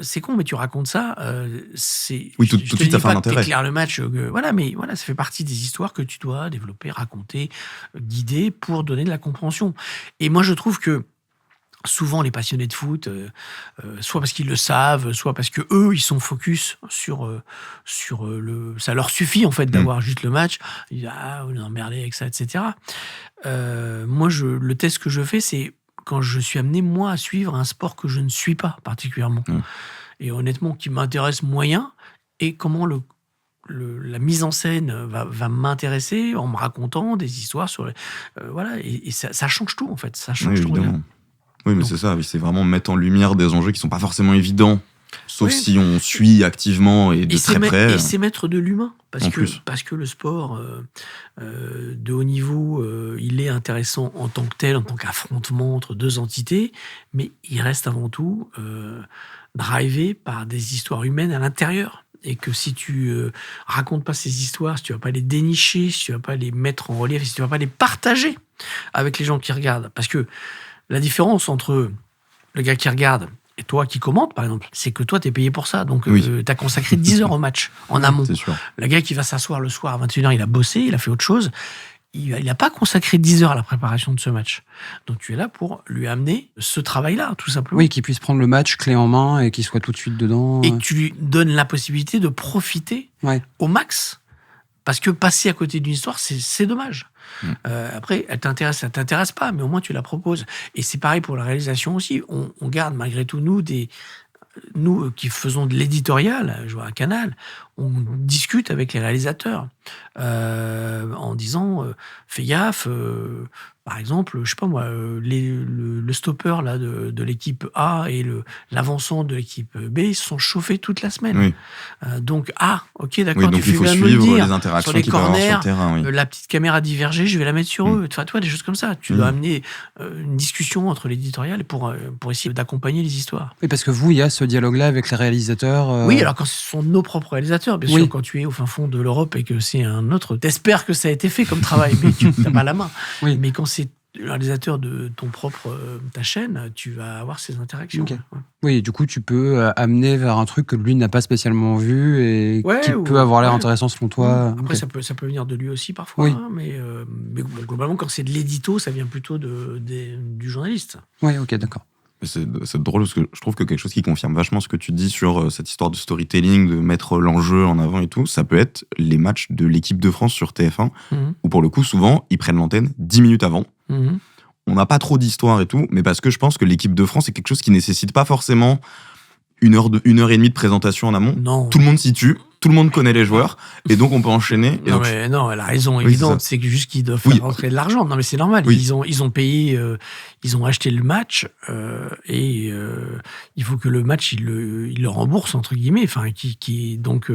c'est con, mais tu racontes ça. Oui, tout de suite, ça fait un intérêt. T'éclaires le match, mais voilà, ça fait partie des histoires que tu dois développer, raconter, guider pour donner de la compréhension. Et moi, je trouve que souvent, les passionnés de foot, soit parce qu'ils le savent, soit parce que eux, ils sont focus sur ça leur suffit en fait d'avoir juste le match. Ils disent on est emmerdé avec ça, etc. Moi, le test que je fais, c'est quand je suis amené moi à suivre un sport que je ne suis pas particulièrement, et honnêtement qui m'intéresse moyen, et comment la mise en scène va m'intéresser en me racontant des histoires sur voilà, et ça change tout en fait, ça change tout. Oui, mais c'est ça, c'est vraiment mettre en lumière des enjeux qui sont pas forcément évidents, sauf si on suit activement et de très près. Et c'est mettre de l'humain, parce que le sport de haut niveau, il est intéressant en tant que tel, en tant qu'affrontement entre deux entités, mais il reste avant tout drivé par des histoires humaines à l'intérieur. Et que si tu racontes pas ces histoires, si tu vas pas les dénicher, si tu vas pas les mettre en relief, si tu vas pas les partager avec les gens qui regardent, parce que la différence entre le gars qui regarde et toi qui commente, par exemple, c'est que toi, tu es payé pour ça. Donc, tu as consacré 10 heures au match, en amont. C'est sûr. Le gars qui va s'asseoir le soir à 21h, il a bossé, il a fait autre chose. Il n'a pas consacré 10 heures à la préparation de ce match. Donc, tu es là pour lui amener ce travail-là, tout simplement. Oui, qu'il puisse prendre le match clé en main et qu'il soit tout de suite dedans. Et que tu lui donnes la possibilité de profiter au max. Parce que passer à côté d'une histoire, c'est dommage. Après, elle t'intéresse pas, mais au moins tu la proposes. Et c'est pareil pour la réalisation aussi. On garde malgré tout, nous qui faisons de l'éditorial, je vois un Canal, on discute avec les réalisateurs en disant fais gaffe, par exemple, je sais pas moi, le stopper là, de l'équipe A et l'avançant de l'équipe B, ils se sont chauffés toute la semaine. Oui. Donc, ok, d'accord, donc tu il faut fais bien de me le suivre dire. les interactions Sur les qu'il peut y avoir sur corners, le terrain. Oui. la petite caméra divergée, je vais la mettre sur eux. Enfin, toi, des choses comme ça. Tu dois amener une discussion entre l'éditorial pour essayer d'accompagner les histoires. Oui, parce que vous, il y a ce dialogue-là avec les réalisateurs. Oui, alors quand ce sont nos propres réalisateurs, bien sûr, quand tu es au fin fond de l'Europe et que c'est un autre, t'espères que ça a été fait comme travail, mais tu n'as pas la main. Oui. Mais quand c'est le réalisateur de ta chaîne, tu vas avoir ces interactions. Okay. Ouais. Oui, du coup, tu peux amener vers un truc que lui n'a pas spécialement vu et qui peut avoir l'air intéressant selon toi. Après, ça peut venir de lui aussi parfois, mais bon, globalement, quand c'est de l'édito, ça vient plutôt du journaliste. Oui, ok, d'accord. C'est drôle parce que je trouve que quelque chose qui confirme vachement ce que tu dis sur cette histoire de storytelling, de mettre l'enjeu en avant et tout, ça peut être les matchs de l'équipe de France sur TF1, où pour le coup, souvent, ils prennent l'antenne 10 minutes avant. On n'a pas trop d'histoire et tout, mais parce que je pense que l'équipe de France, c'est quelque chose qui nécessite pas forcément une heure et demie de présentation en amont. Non. Tout le monde s'y tue, tout le monde connaît les joueurs, et donc on peut enchaîner. Non, mais non, elle a raison évidente, c'est juste qu'ils doivent faire rentrer de l'argent. Non, mais c'est normal. Oui. Ils ont payé, ils ont acheté le match, et il faut que le match, ils le remboursent, entre guillemets. Enfin, donc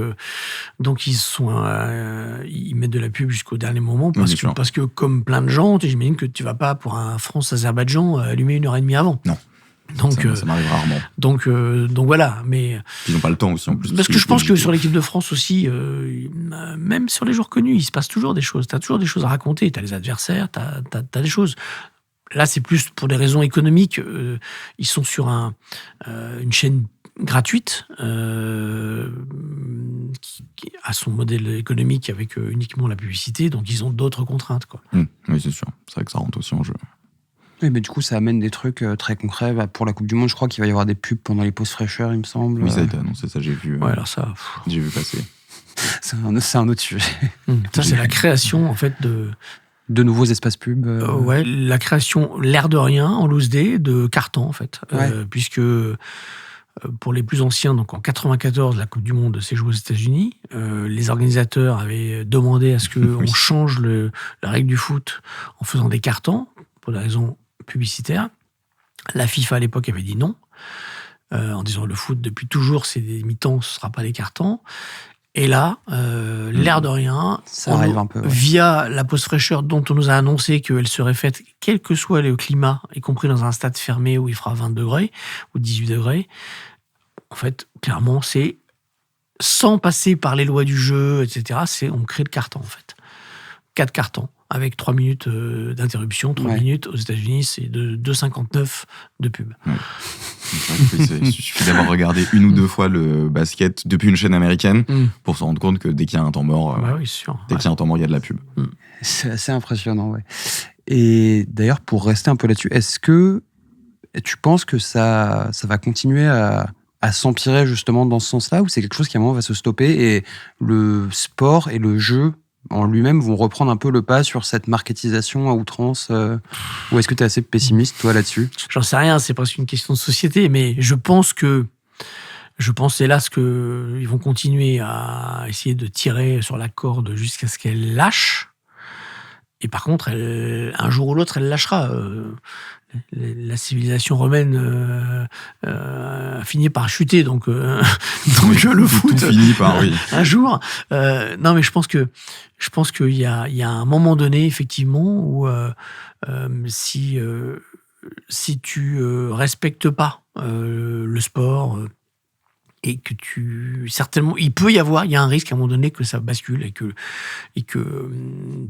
ils mettent de la pub jusqu'au dernier moment parce que comme plein de gens, j'imagine que tu vas pas pour un France-Azerbaïdjan allumer 1h30 avant. Non. Donc, ça m'arrive rarement. Donc voilà, mais ils n'ont pas le temps aussi en plus. Parce que je pense que sur l'équipe de France aussi, même sur les joueurs connus, il se passe toujours des choses. T'as toujours des choses à raconter. T'as les adversaires, t'as des choses. Là, c'est plus pour des raisons économiques. Ils sont sur une chaîne gratuite qui a son modèle économique avec uniquement la publicité, donc ils ont d'autres contraintes, quoi. Oui, c'est sûr. C'est vrai que ça rentre aussi en jeu. Oui, mais du coup, ça amène des trucs très concrets. Pour la Coupe du Monde, je crois qu'il va y avoir des pubs pendant les pauses fraîcheurs, il me semble. Oui, ça a été annoncé, ça j'ai vu. Ouais, alors ça. J'ai vu passer. C'est un autre sujet. Ça, c'est la création, en fait, de nouveaux espaces pubs. Ouais, la création, l'air de rien, en loose day, de carton, en fait. Puisque pour les plus anciens, donc en 94, la Coupe du Monde s'est jouée aux États-Unis. Les organisateurs avaient demandé à ce qu'on change la règle du foot en faisant des cartons, pour des raisons publicitaires. La FIFA, à l'époque, avait dit non, en disant le foot, depuis toujours, c'est des mi-temps, ce ne sera pas des cartons. Et là, l'air de rien, ça arrive un peu, via la pause fraîcheur dont on nous a annoncé qu'elle serait faite, quel que soit le climat, y compris dans un stade fermé où il fera 20 degrés ou 18 degrés, en fait, clairement, c'est sans passer par les lois du jeu, etc., on crée le carton, en fait. 4 cartons. Avec 3 minutes d'interruption, 3 minutes. Aux États-Unis, c'est de 2,59 de pub. Ouais. Il suffit d'avoir regardé une ou deux fois le basket depuis une chaîne américaine pour se rendre compte que dès qu'il y a un temps mort, dès qu'il y a un temps mort, il y a de la pub. C'est assez impressionnant, ouais. Et d'ailleurs, pour rester un peu là-dessus, est-ce que tu penses que ça va continuer à s'empirer justement dans ce sens-là, ou c'est quelque chose qui à un moment va se stopper et le sport et le jeu en lui-même vont reprendre un peu le pas sur cette marketisation à outrance, ou est-ce que tu es assez pessimiste, toi, là-dessus ? J'en sais rien, c'est presque une question de société, mais je pense, hélas, qu'ils vont continuer à essayer de tirer sur la corde jusqu'à ce qu'elle lâche. Et par contre, un jour ou l'autre, elle lâchera. La civilisation romaine a fini par chuter, donc le foot finit par un jour. Non, mais je pense qu'il y a un moment donné, effectivement, où si tu respectes pas le sport, et que certainement, il y a un risque à un moment donné que ça bascule et que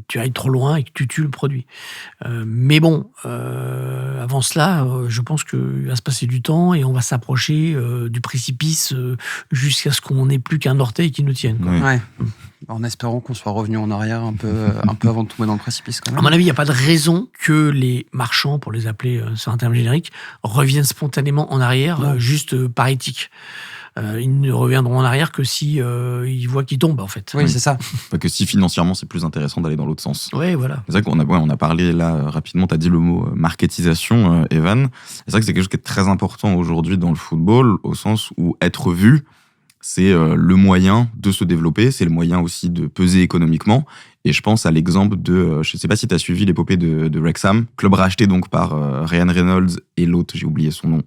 tu ailles trop loin et que tu tues le produit. Mais bon, avant cela, je pense qu'il va se passer du temps et on va s'approcher du précipice jusqu'à ce qu'on n'ait plus qu'un orteil qui nous tienne, quoi. Ouais. En espérant qu'on soit revenu en arrière un peu avant de tomber dans le précipice, quand même. À mon avis, il n'y a pas de raison que les marchands, pour les appeler sur un terme générique, reviennent spontanément en arrière, juste par éthique. Ils ne reviendront en arrière que si ils voient qu'ils tombent, en fait. Oui, c'est ça. Que si financièrement, c'est plus intéressant d'aller dans l'autre sens. Oui, voilà. C'est vrai qu'on a parlé là rapidement, tu as dit le mot marketisation, Evan. C'est vrai que c'est quelque chose qui est très important aujourd'hui dans le football, au sens où être vu, c'est le moyen de se développer, c'est le moyen aussi de peser économiquement. Et je pense à l'exemple de, je ne sais pas si tu as suivi l'épopée de Wrexham, club racheté donc par Ryan Reynolds et l'autre, j'ai oublié son nom.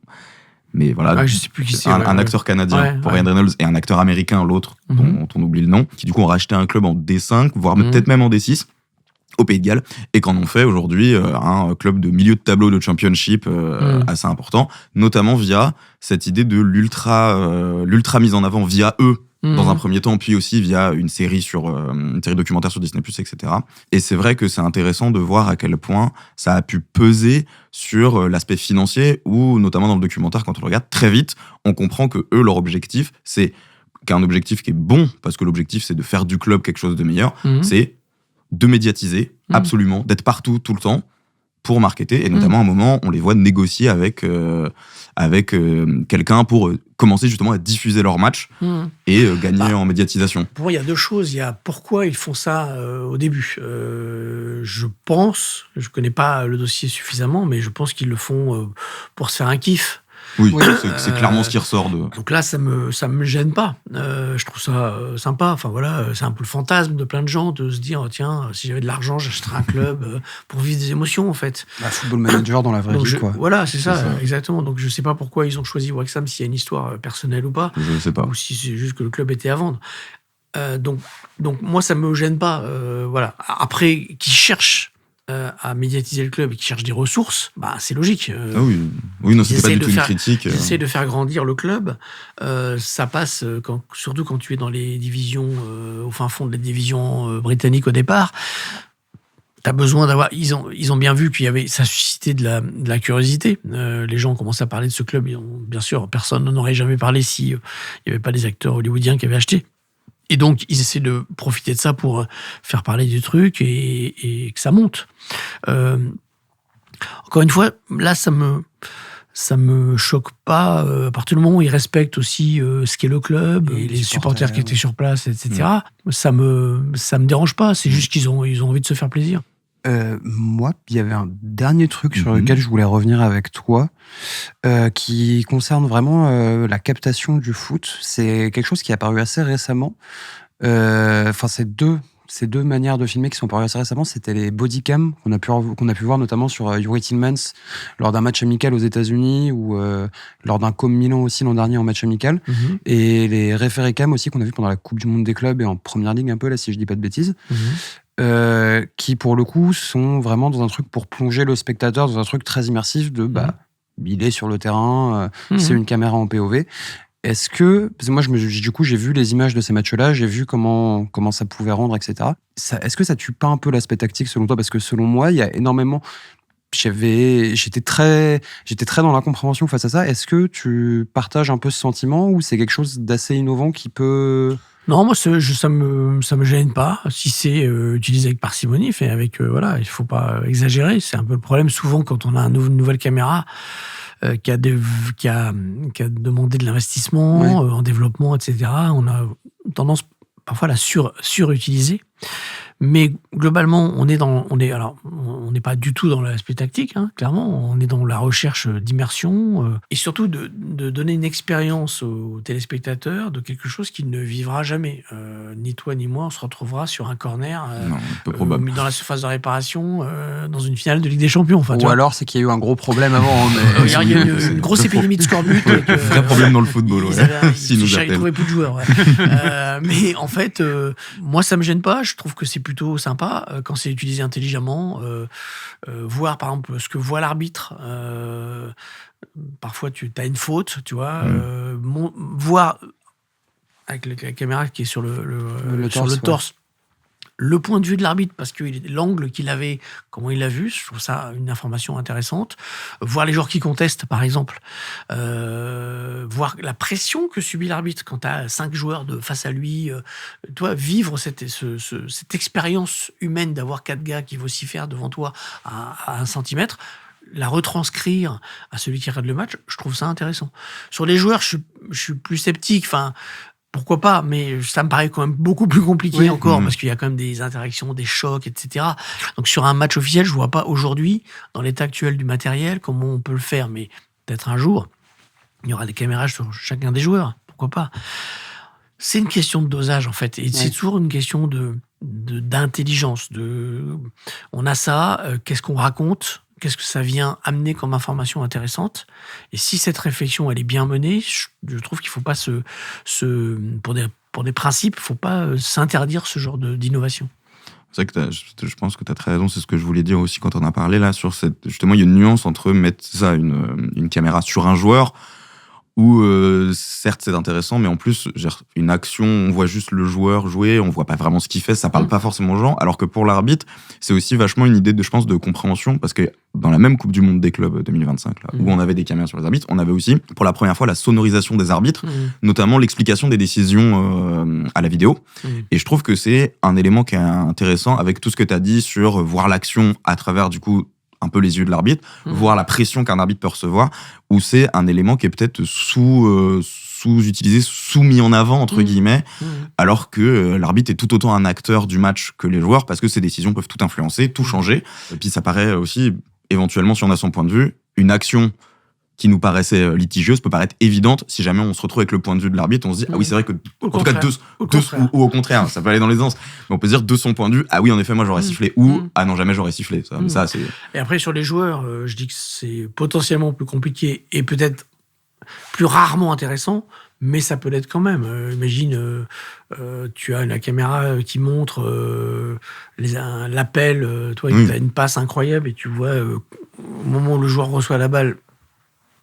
Mais voilà, je sais plus qui c'est, un acteur canadien pour Ryan Reynolds et un acteur américain, l'autre, dont on oublie le nom, qui du coup ont racheté un club en D5, voire peut-être même en D6, au Pays de Galles, et qu'en ont fait aujourd'hui un club de milieu de tableau de championship assez important, notamment via cette idée de l'ultra mise en avant via eux, dans un premier temps, puis aussi via une série documentaire sur Disney+, etc. Et c'est vrai que c'est intéressant de voir à quel point ça a pu peser sur l'aspect financier, ou notamment dans le documentaire, quand on le regarde, très vite, on comprend que eux, leur objectif, c'est qu'un objectif qui est bon, parce que l'objectif, c'est de faire du club quelque chose de meilleur, c'est de médiatiser, absolument, d'être partout, tout le temps, pour marketer. Et notamment, à un moment, on les voit négocier avec quelqu'un pour commencer justement à diffuser leur match et gagner en médiatisation. Pour moi, il y a deux choses. Il y a pourquoi ils font ça au début. Je pense, je connais pas le dossier suffisamment, mais je pense qu'ils le font pour se faire un kiff. Oui, c'est clairement ce qui ressort de... Donc là, ça me gêne pas. Je trouve ça sympa. Enfin voilà, c'est un peu le fantasme de plein de gens de se dire, tiens, si j'avais de l'argent, j'achèterais un club pour vivre des émotions, en fait. Football manager dans la vraie vie, quoi. Voilà, c'est ça, exactement. Donc je sais pas pourquoi ils ont choisi Wrexham, s'il y a une histoire personnelle ou pas. Je sais pas. Ou si c'est juste que le club était à vendre. Donc moi, ça me gêne pas. Voilà. Après, qu'ils cherchent à médiatiser le club et qui cherchent des ressources, c'est logique. Oui, non, c'était pas du tout une critique. Ils essaient de faire grandir le club. Ça passe, surtout quand tu es dans les divisions, au fin fond de la division britannique au départ. T'as besoin d'avoir... Ils ont bien vu ça suscitait de la curiosité. Les gens ont commencé à parler de ce club. Bien sûr, personne n'en aurait jamais parlé s'il n'y avait pas des acteurs hollywoodiens qui avaient acheté. Et donc, ils essaient de profiter de ça pour faire parler du truc et que ça monte. Encore une fois, là, ça me choque pas. À partir du moment où ils respectent aussi ce qu'est le club et les supporters qui étaient sur place, etc. Ça me dérange pas. C'est juste qu'ils ont envie de se faire plaisir. Moi, il y avait un dernier truc sur lequel je voulais revenir avec toi, qui concerne vraiment la captation du foot. C'est quelque chose qui est apparu assez récemment. Ces deux manières de filmer qui sont apparues assez récemment, c'était les bodycam qu'on a pu voir notamment sur Yuri Tillmans lors d'un match amical aux États-Unis ou lors d'un Com Milan aussi l'an dernier en match amical, et les référé cam aussi qu'on a vu pendant la Coupe du Monde des clubs et en Première Ligue un peu là si je dis pas de bêtises. Qui pour le coup sont vraiment dans un truc pour plonger le spectateur dans un truc très immersif de il est sur le terrain, c'est une caméra en POV. Parce que moi j'ai vu les images de ces matchs-là, j'ai vu comment ça pouvait rendre, etc. Est-ce que ça tue pas un peu l'aspect tactique selon toi? Parce que selon moi, il y a énormément... J'étais très dans l'incompréhension face à ça. Est-ce que tu partages un peu ce sentiment ou c'est quelque chose d'assez innovant qui peut... Non, moi, ça me gêne pas. Si c'est utilisé avec parcimonie, il faut pas exagérer. C'est un peu le problème souvent quand on a une nouvelle caméra qui a demandé de l'investissement en développement, etc. On a tendance parfois à la surutiliser. Mais globalement, on n'est pas du tout dans l'aspect tactique, clairement. On est dans la recherche d'immersion et surtout de donner une expérience aux téléspectateurs de quelque chose qu'il ne vivra jamais. Ni toi ni moi, on se retrouvera sur un corner dans la surface de réparation dans une finale de Ligue des Champions. Alors, c'est qu'il y a eu un gros problème avant. Il y a eu une grosse épidémie de scorbut. Vrai problème dans le football. Ils trouvaient plus de joueurs. Mais en fait, moi, ça me gêne pas. Je trouve que c'est plutôt sympa quand c'est utilisé intelligemment. Voir, par exemple, ce que voit l'arbitre. Parfois, tu as une faute, tu vois. Voir, avec la caméra qui est sur le torse, le point de vue de l'arbitre, parce que l'angle qu'il avait, comment il l'a vu, je trouve ça une information intéressante. Voir les joueurs qui contestent, par exemple. Voir la pression que subit l'arbitre quand tu as 5 joueurs face à lui. Toi, vivre cette expérience humaine d'avoir 4 gars qui vocifèrent devant toi à 1 centimètre, la retranscrire à celui qui regarde le match, je trouve ça intéressant. Sur les joueurs, je suis plus sceptique. Pourquoi pas, mais ça me paraît quand même beaucoup plus compliqué encore, parce qu'il y a quand même des interactions, des chocs, etc. Donc sur un match officiel, je vois pas aujourd'hui, dans l'état actuel du matériel, comment on peut le faire, mais peut-être un jour, il y aura des caméras sur chacun des joueurs, pourquoi pas. C'est une question de dosage, en fait. Et c'est toujours une question d'intelligence. On a ça, qu'est-ce qu'on raconte ? Qu'est-ce que ça vient amener comme information intéressante ? Et si cette réflexion, elle est bien menée, je trouve qu'il ne faut pas pour des principes, il ne faut pas s'interdire ce genre d'innovation. C'est vrai que je pense que tu as très raison, c'est ce que je voulais dire aussi quand on a parlé là, sur justement, il y a une nuance entre mettre ça, une caméra sur un joueur, où certes c'est intéressant, mais en plus une action, on voit juste le joueur jouer, on voit pas vraiment ce qu'il fait, ça parle pas forcément aux gens, alors que pour l'arbitre c'est aussi vachement une idée je pense de compréhension, parce que dans la même Coupe du Monde des clubs 2025 là, où on avait des caméras sur les arbitres, on avait aussi pour la première fois la sonorisation des arbitres, notamment l'explication des décisions à la vidéo, et je trouve que c'est un élément qui est intéressant avec tout ce que tu as dit sur voir l'action à travers du coup un peu les yeux de l'arbitre, voir la pression qu'un arbitre peut recevoir, où c'est un élément qui est peut-être sous-utilisé, sous-mis en avant, entre guillemets, alors que l'arbitre est tout autant un acteur du match que les joueurs, parce que ses décisions peuvent tout influencer, tout changer. Et puis ça paraît aussi, éventuellement, si on a son point de vue, une action qui nous paraissait litigieuse peut paraître évidente si jamais on se retrouve avec le point de vue de l'arbitre, on se dit ah oui c'est vrai que en tout cas ou au contraire, ça peut aller dans les sens, mais on peut dire de son point de vue ah oui en effet moi j'aurais sifflé ou ah non jamais j'aurais sifflé ça c'est. Et après sur les joueurs, je dis que c'est potentiellement plus compliqué et peut-être plus rarement intéressant, mais ça peut l'être quand même. Imagine, tu as la caméra qui montre l'appel, toi, tu as une passe incroyable et tu vois au moment où le joueur reçoit la balle,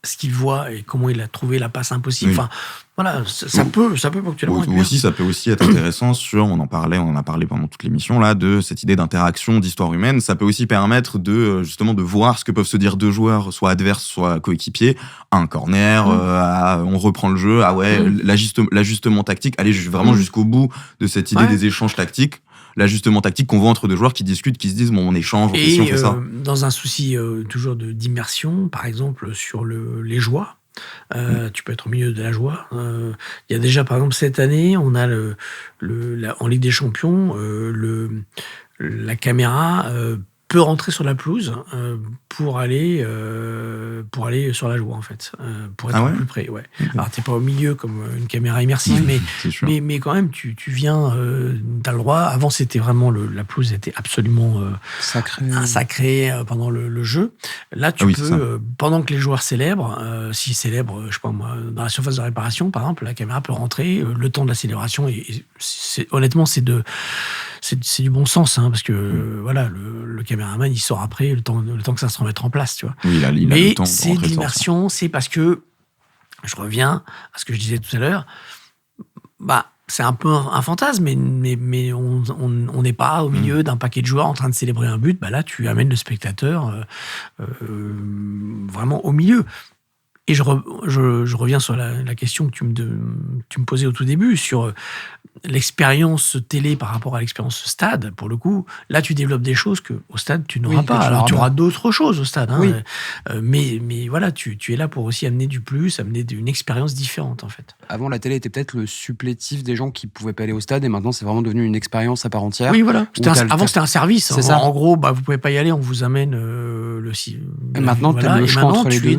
ce qu'il voit et comment il a trouvé la passe impossible. Enfin, voilà, ça peut ponctuellement être bien. Aussi, ça peut aussi être intéressant on en a parlé pendant toute l'émission là, de cette idée d'interaction, d'histoire humaine. Ça peut aussi permettre justement de voir ce que peuvent se dire deux joueurs, soit adverses, soit coéquipiers, à un corner, on reprend le jeu, l'ajustement tactique, aller vraiment jusqu'au bout de cette idée des échanges tactiques. L'ajustement tactique qu'on voit entre deux joueurs qui discutent, qui se disent bon on échange, on fait ci, on fait ça. Dans un souci toujours d'immersion, par exemple sur les joies, tu peux être au milieu de la joie. Il y a déjà par exemple cette année, on a en Ligue des Champions, la caméra peut rentrer sur la pelouse pour aller sur la joie en fait, pour être plus près. Ouais. Okay. Alors t'es pas au milieu comme une caméra immersive, mais quand même tu viens, t'as le droit. Avant c'était vraiment la pelouse était absolument sacrée pendant le jeu. Là tu peux pendant que les joueurs célèbrent, s'ils célèbrent, je sais pas moi, dans la surface de réparation par exemple, la caméra peut rentrer le temps de la célébration et honnêtement c'est du bon sens, hein, parce que voilà, le caméraman il sort après le temps que ça se remette en place, tu vois. Oui, il a mais le temps c'est de l'immersion, c'est parce que je reviens à ce que je disais tout à l'heure. C'est un peu un fantasme, mais on n'est pas au milieu d'un paquet de joueurs en train de célébrer un but. Là, tu amènes le spectateur vraiment au milieu. Et je reviens sur la question que tu me posais au tout début, sur l'expérience télé par rapport à l'expérience stade. Pour le coup, là, tu développes des choses qu'au stade, tu n'auras pas. Alors, tu auras d'autres choses au stade. Hein, mais voilà, tu es là pour aussi amener du plus, amener une expérience différente, en fait. Avant, la télé était peut-être le supplétif des gens qui ne pouvaient pas aller au stade, et maintenant, c'est vraiment devenu une expérience à part entière. Oui, voilà. Avant, c'était un service. C'est ça. En gros, vous ne pouvez pas y aller, on vous amène Et maintenant, tu as le choix entre les deux.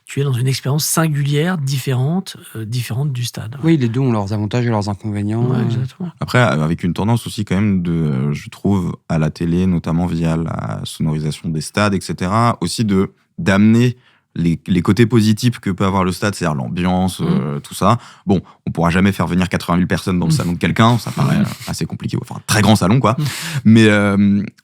Tu es dans une expérience singulière, différente du stade. Oui, les deux ont leurs avantages et leurs inconvénients. Ouais, exactement. Après, avec une tendance aussi quand même je trouve, à la télé, notamment via la sonorisation des stades, etc., aussi d'amener les côtés positifs que peut avoir le stade, c'est-à-dire l'ambiance, tout ça. Bon, on pourra jamais faire venir 80 000 personnes dans le salon de quelqu'un, ça paraît assez compliqué, enfin un très grand salon quoi. Mais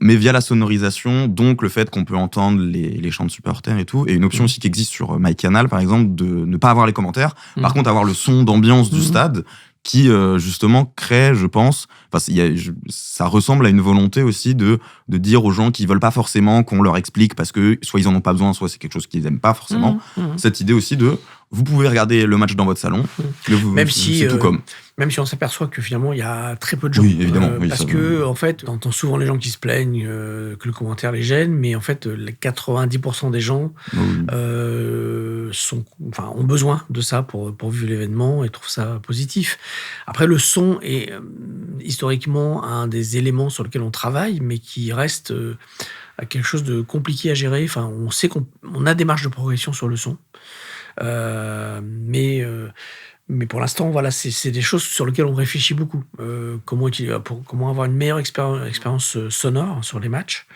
via la sonorisation, donc le fait qu'on peut entendre les chants de supporters et tout, et une option aussi qui existe sur MyCanal par exemple, de ne pas avoir les commentaires, par contre avoir le son d'ambiance du stade, qui justement crée, je pense, ça ressemble à une volonté aussi de dire aux gens qui veulent pas forcément qu'on leur explique parce que soit ils en ont pas besoin, soit c'est quelque chose qu'ils aiment pas forcément. Cette idée aussi vous pouvez regarder le match dans votre salon, même si on s'aperçoit que finalement il y a très peu de gens, parce que en fait on entend souvent les gens qui se plaignent que le commentaire les gêne, mais en fait 90% des gens ont besoin de ça pour vivre l'événement et trouvent ça positif. Après le son est historiquement un des éléments sur lesquels on travaille, mais qui reste quelque chose de compliqué à gérer. Enfin, on sait qu'on a des marges de progression sur le son. Mais Mais pour l'instant, voilà, c'est des choses sur lesquelles on réfléchit beaucoup. Comment avoir une meilleure expérience sonore sur les matchs.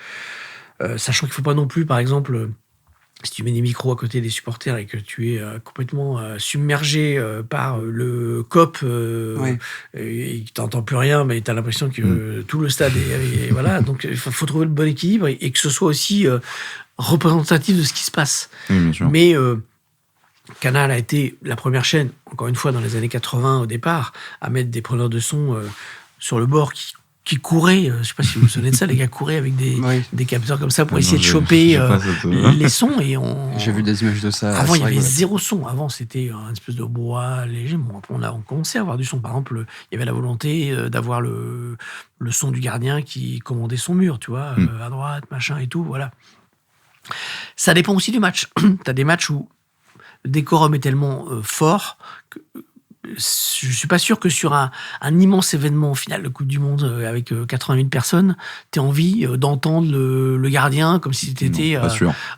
Sachant qu'il ne faut pas non plus, par exemple, si tu mets des micros à côté des supporters et que tu es complètement submergé par le COP et que tu n'entends plus rien, mais tu as l'impression que tout le stade est voilà. Donc, il faut trouver le bon équilibre et que ce soit aussi représentatif de ce qui se passe. Oui, bien sûr. Mais Canal a été la première chaîne, encore une fois, dans les années 80 au départ, à mettre des preneurs de son sur le bord qui couraient, je ne sais pas si vous vous souvenez de ça, les gars couraient avec des capteurs comme ça pour essayer de choper les sons. J'ai vu des images de ça. Avant, il y avait zéro son. Avant, c'était un espèce de bois léger. Bon, après, on commençait à avoir du son. Par exemple, il y avait la volonté d'avoir le son du gardien qui commandait son mur, tu vois, à droite, machin et tout, voilà. Ça dépend aussi du match. Tu as des matchs où le décorum est tellement fort que je suis pas sûr que sur un immense événement au final de Coupe du Monde avec 80 000 personnes, tu aies envie d'entendre le gardien comme si tu étais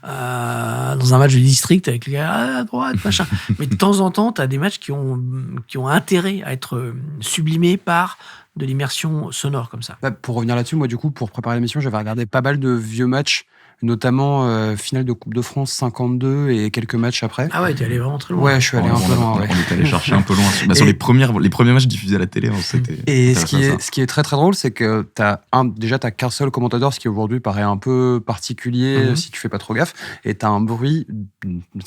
dans un match de district avec les gars à droite, machin. Mais de temps en temps, tu as des matchs qui ont intérêt à être sublimés par de l'immersion sonore comme ça. Pour revenir là-dessus, moi du coup, pour préparer l'émission, j'avais regardé pas mal de vieux matchs, notamment finale de Coupe de France 52 et quelques matchs après. Ah ouais, t'es allé vraiment très loin. Ouais, je suis allé un peu loin. On est allé chercher un peu loin. Sur les premiers matchs diffusés à la télé, c'était. Et ce qui est très très drôle, c'est que t'as qu'un seul commentateur, ce qui aujourd'hui paraît un peu particulier si tu fais pas trop gaffe. Et t'as un bruit,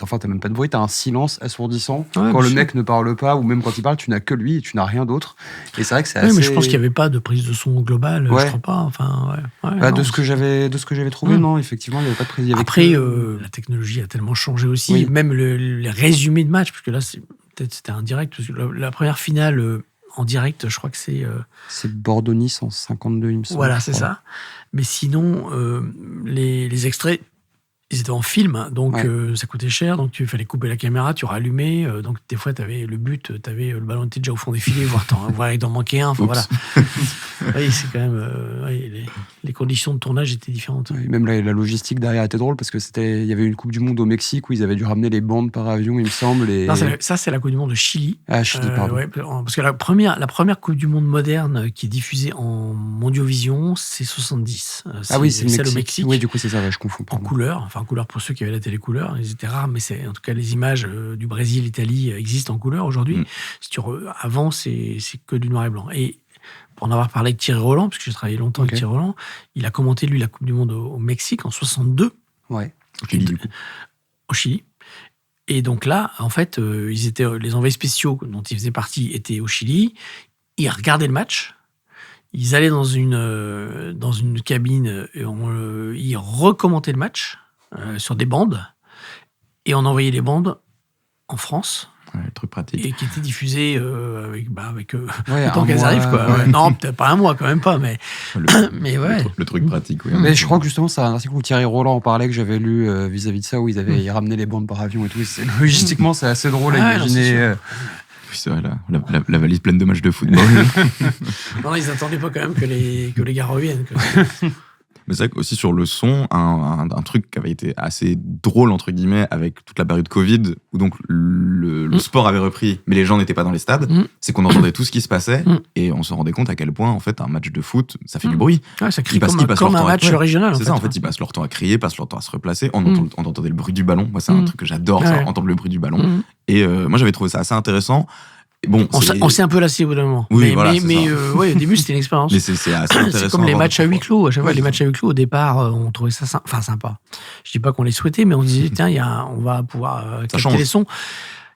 enfin t'as même pas de bruit, t'as un silence assourdissant. Ouais, quand le mec ne parle pas, ou même quand il parle, tu n'as que lui et tu n'as rien d'autre. Et c'est vrai que c'est assez. Mais je pense qu'il n'y avait pas de prise de son globale, je crois pas. Enfin, de ce que j'avais trouvé, non, effectivement. Il n'y avait pas de prise. Après, la technologie a tellement changé aussi. Même les résumés de match, parce que là, c'était un direct. Parce que la première finale en direct, je crois que c'est. C'est Bordeaux-Nice en 52, il me semble. Voilà, c'est ça. Mais sinon, les extraits, ils étaient en film, donc ça coûtait cher, donc il fallait couper la caméra, tu rallumais, donc des fois t'avais le but, t'avais le ballon était déjà au fond des filets, voire il en manquait un, enfin, voilà. Oui, c'est quand même, les conditions de tournage étaient différentes. Oui, même la logistique derrière était drôle parce que il y avait une Coupe du Monde au Mexique où ils avaient dû ramener les bandes par avion, il me semble. Non, ça c'est la Coupe du Monde de Chili. Ah, Chili, pardon. Parce que la première Coupe du Monde moderne qui est diffusée en Mondiovision, c'est 70. Oui, c'est celle au Mexique. Oui, du coup c'est ça, je confonds. En couleur, enfin en couleur pour ceux qui avaient la télé couleur, ils étaient rares, mais en tout cas les images du Brésil, Italie existent en couleur aujourd'hui. Avant, c'est que du noir et blanc. Et pour en avoir parlé avec Thierry Roland, parce que j'ai travaillé longtemps avec Thierry Roland, il a commenté lui la Coupe du Monde au Mexique en 62. Ouais. Au Chili. Et donc là, en fait, les envoyés spéciaux dont ils faisaient partie étaient au Chili. Ils regardaient le match. Ils allaient dans une cabine et ils recommentaient le match sur des bandes et on envoyait les bandes en France. Ouais, le truc pratique. Et qui étaient diffusés avec le temps qu'elles arrivent, quoi. Non, peut-être pas un mois, quand même pas, mais le truc pratique, oui. Mais je crois que justement, c'est un article où Thierry Roland en parlait, que j'avais lu vis-à-vis de ça, où ils ramenaient les bandes par avion et tout. Logistiquement, c'est assez drôle à imaginer. Oui, c'est vrai, la valise pleine de matchs de football. Non, ils n'attendaient pas quand même que les gars reviennent. Mais c'est vrai qu'aussi sur le son, un truc qui avait été assez drôle, entre guillemets, avec toute la période Covid, où donc le sport avait repris, mais les gens n'étaient pas dans les stades, c'est qu'on entendait tout ce qui se passait, et on se rendait compte à quel point, en fait, un match de foot, ça fait du bruit. Ouais, ça crie comme un match régional. C'est ça, en fait, ils passent leur temps à crier, passent leur temps à se replacer, on entendait le bruit du ballon. Moi, c'est un truc que j'adore, entendre le bruit du ballon. Et moi, j'avais trouvé ça assez intéressant. Bon, on s'est un peu lassé au bout d'un moment. Oui, mais au début, c'était une expérience. Mais c'est assez intéressant. C'est comme les matchs à huis clos. À chaque fois, les matchs à huis clos, au départ, on trouvait ça sympa. Je dis pas qu'on les souhaitait, mais on disait, tiens, on va pouvoir capter les sons.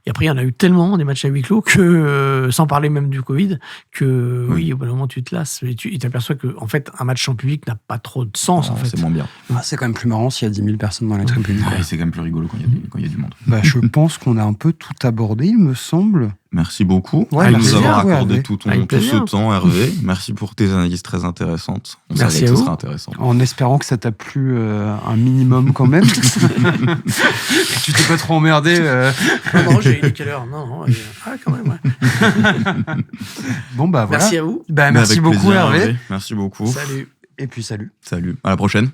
Et après, il y en a eu tellement des matchs à huis clos que, sans parler même du Covid, que au bout d'un moment, tu te lasses et tu t'aperçois que, en fait, un match en public n'a pas trop de sens, en fait. C'est moins bien. C'est quand même plus marrant s'il y a 10 000 personnes dans les tribunes. C'est quand même plus rigolo quand il y a du monde. Je pense qu'on a un peu tout abordé, il me semble. Merci beaucoup de nous avoir accordé tout ce temps, Hervé. Merci pour tes analyses très intéressantes. On savait que ce serait intéressant. En espérant que ça t'a plu un minimum quand même. Tu t'es pas trop emmerdé. Non, j'ai eu quelle heure. Non, quand même, ouais. Bon, voilà. Merci à vous. Merci beaucoup, plaisir, Hervé. Merci beaucoup. Salut. Et puis salut. Salut. À la prochaine.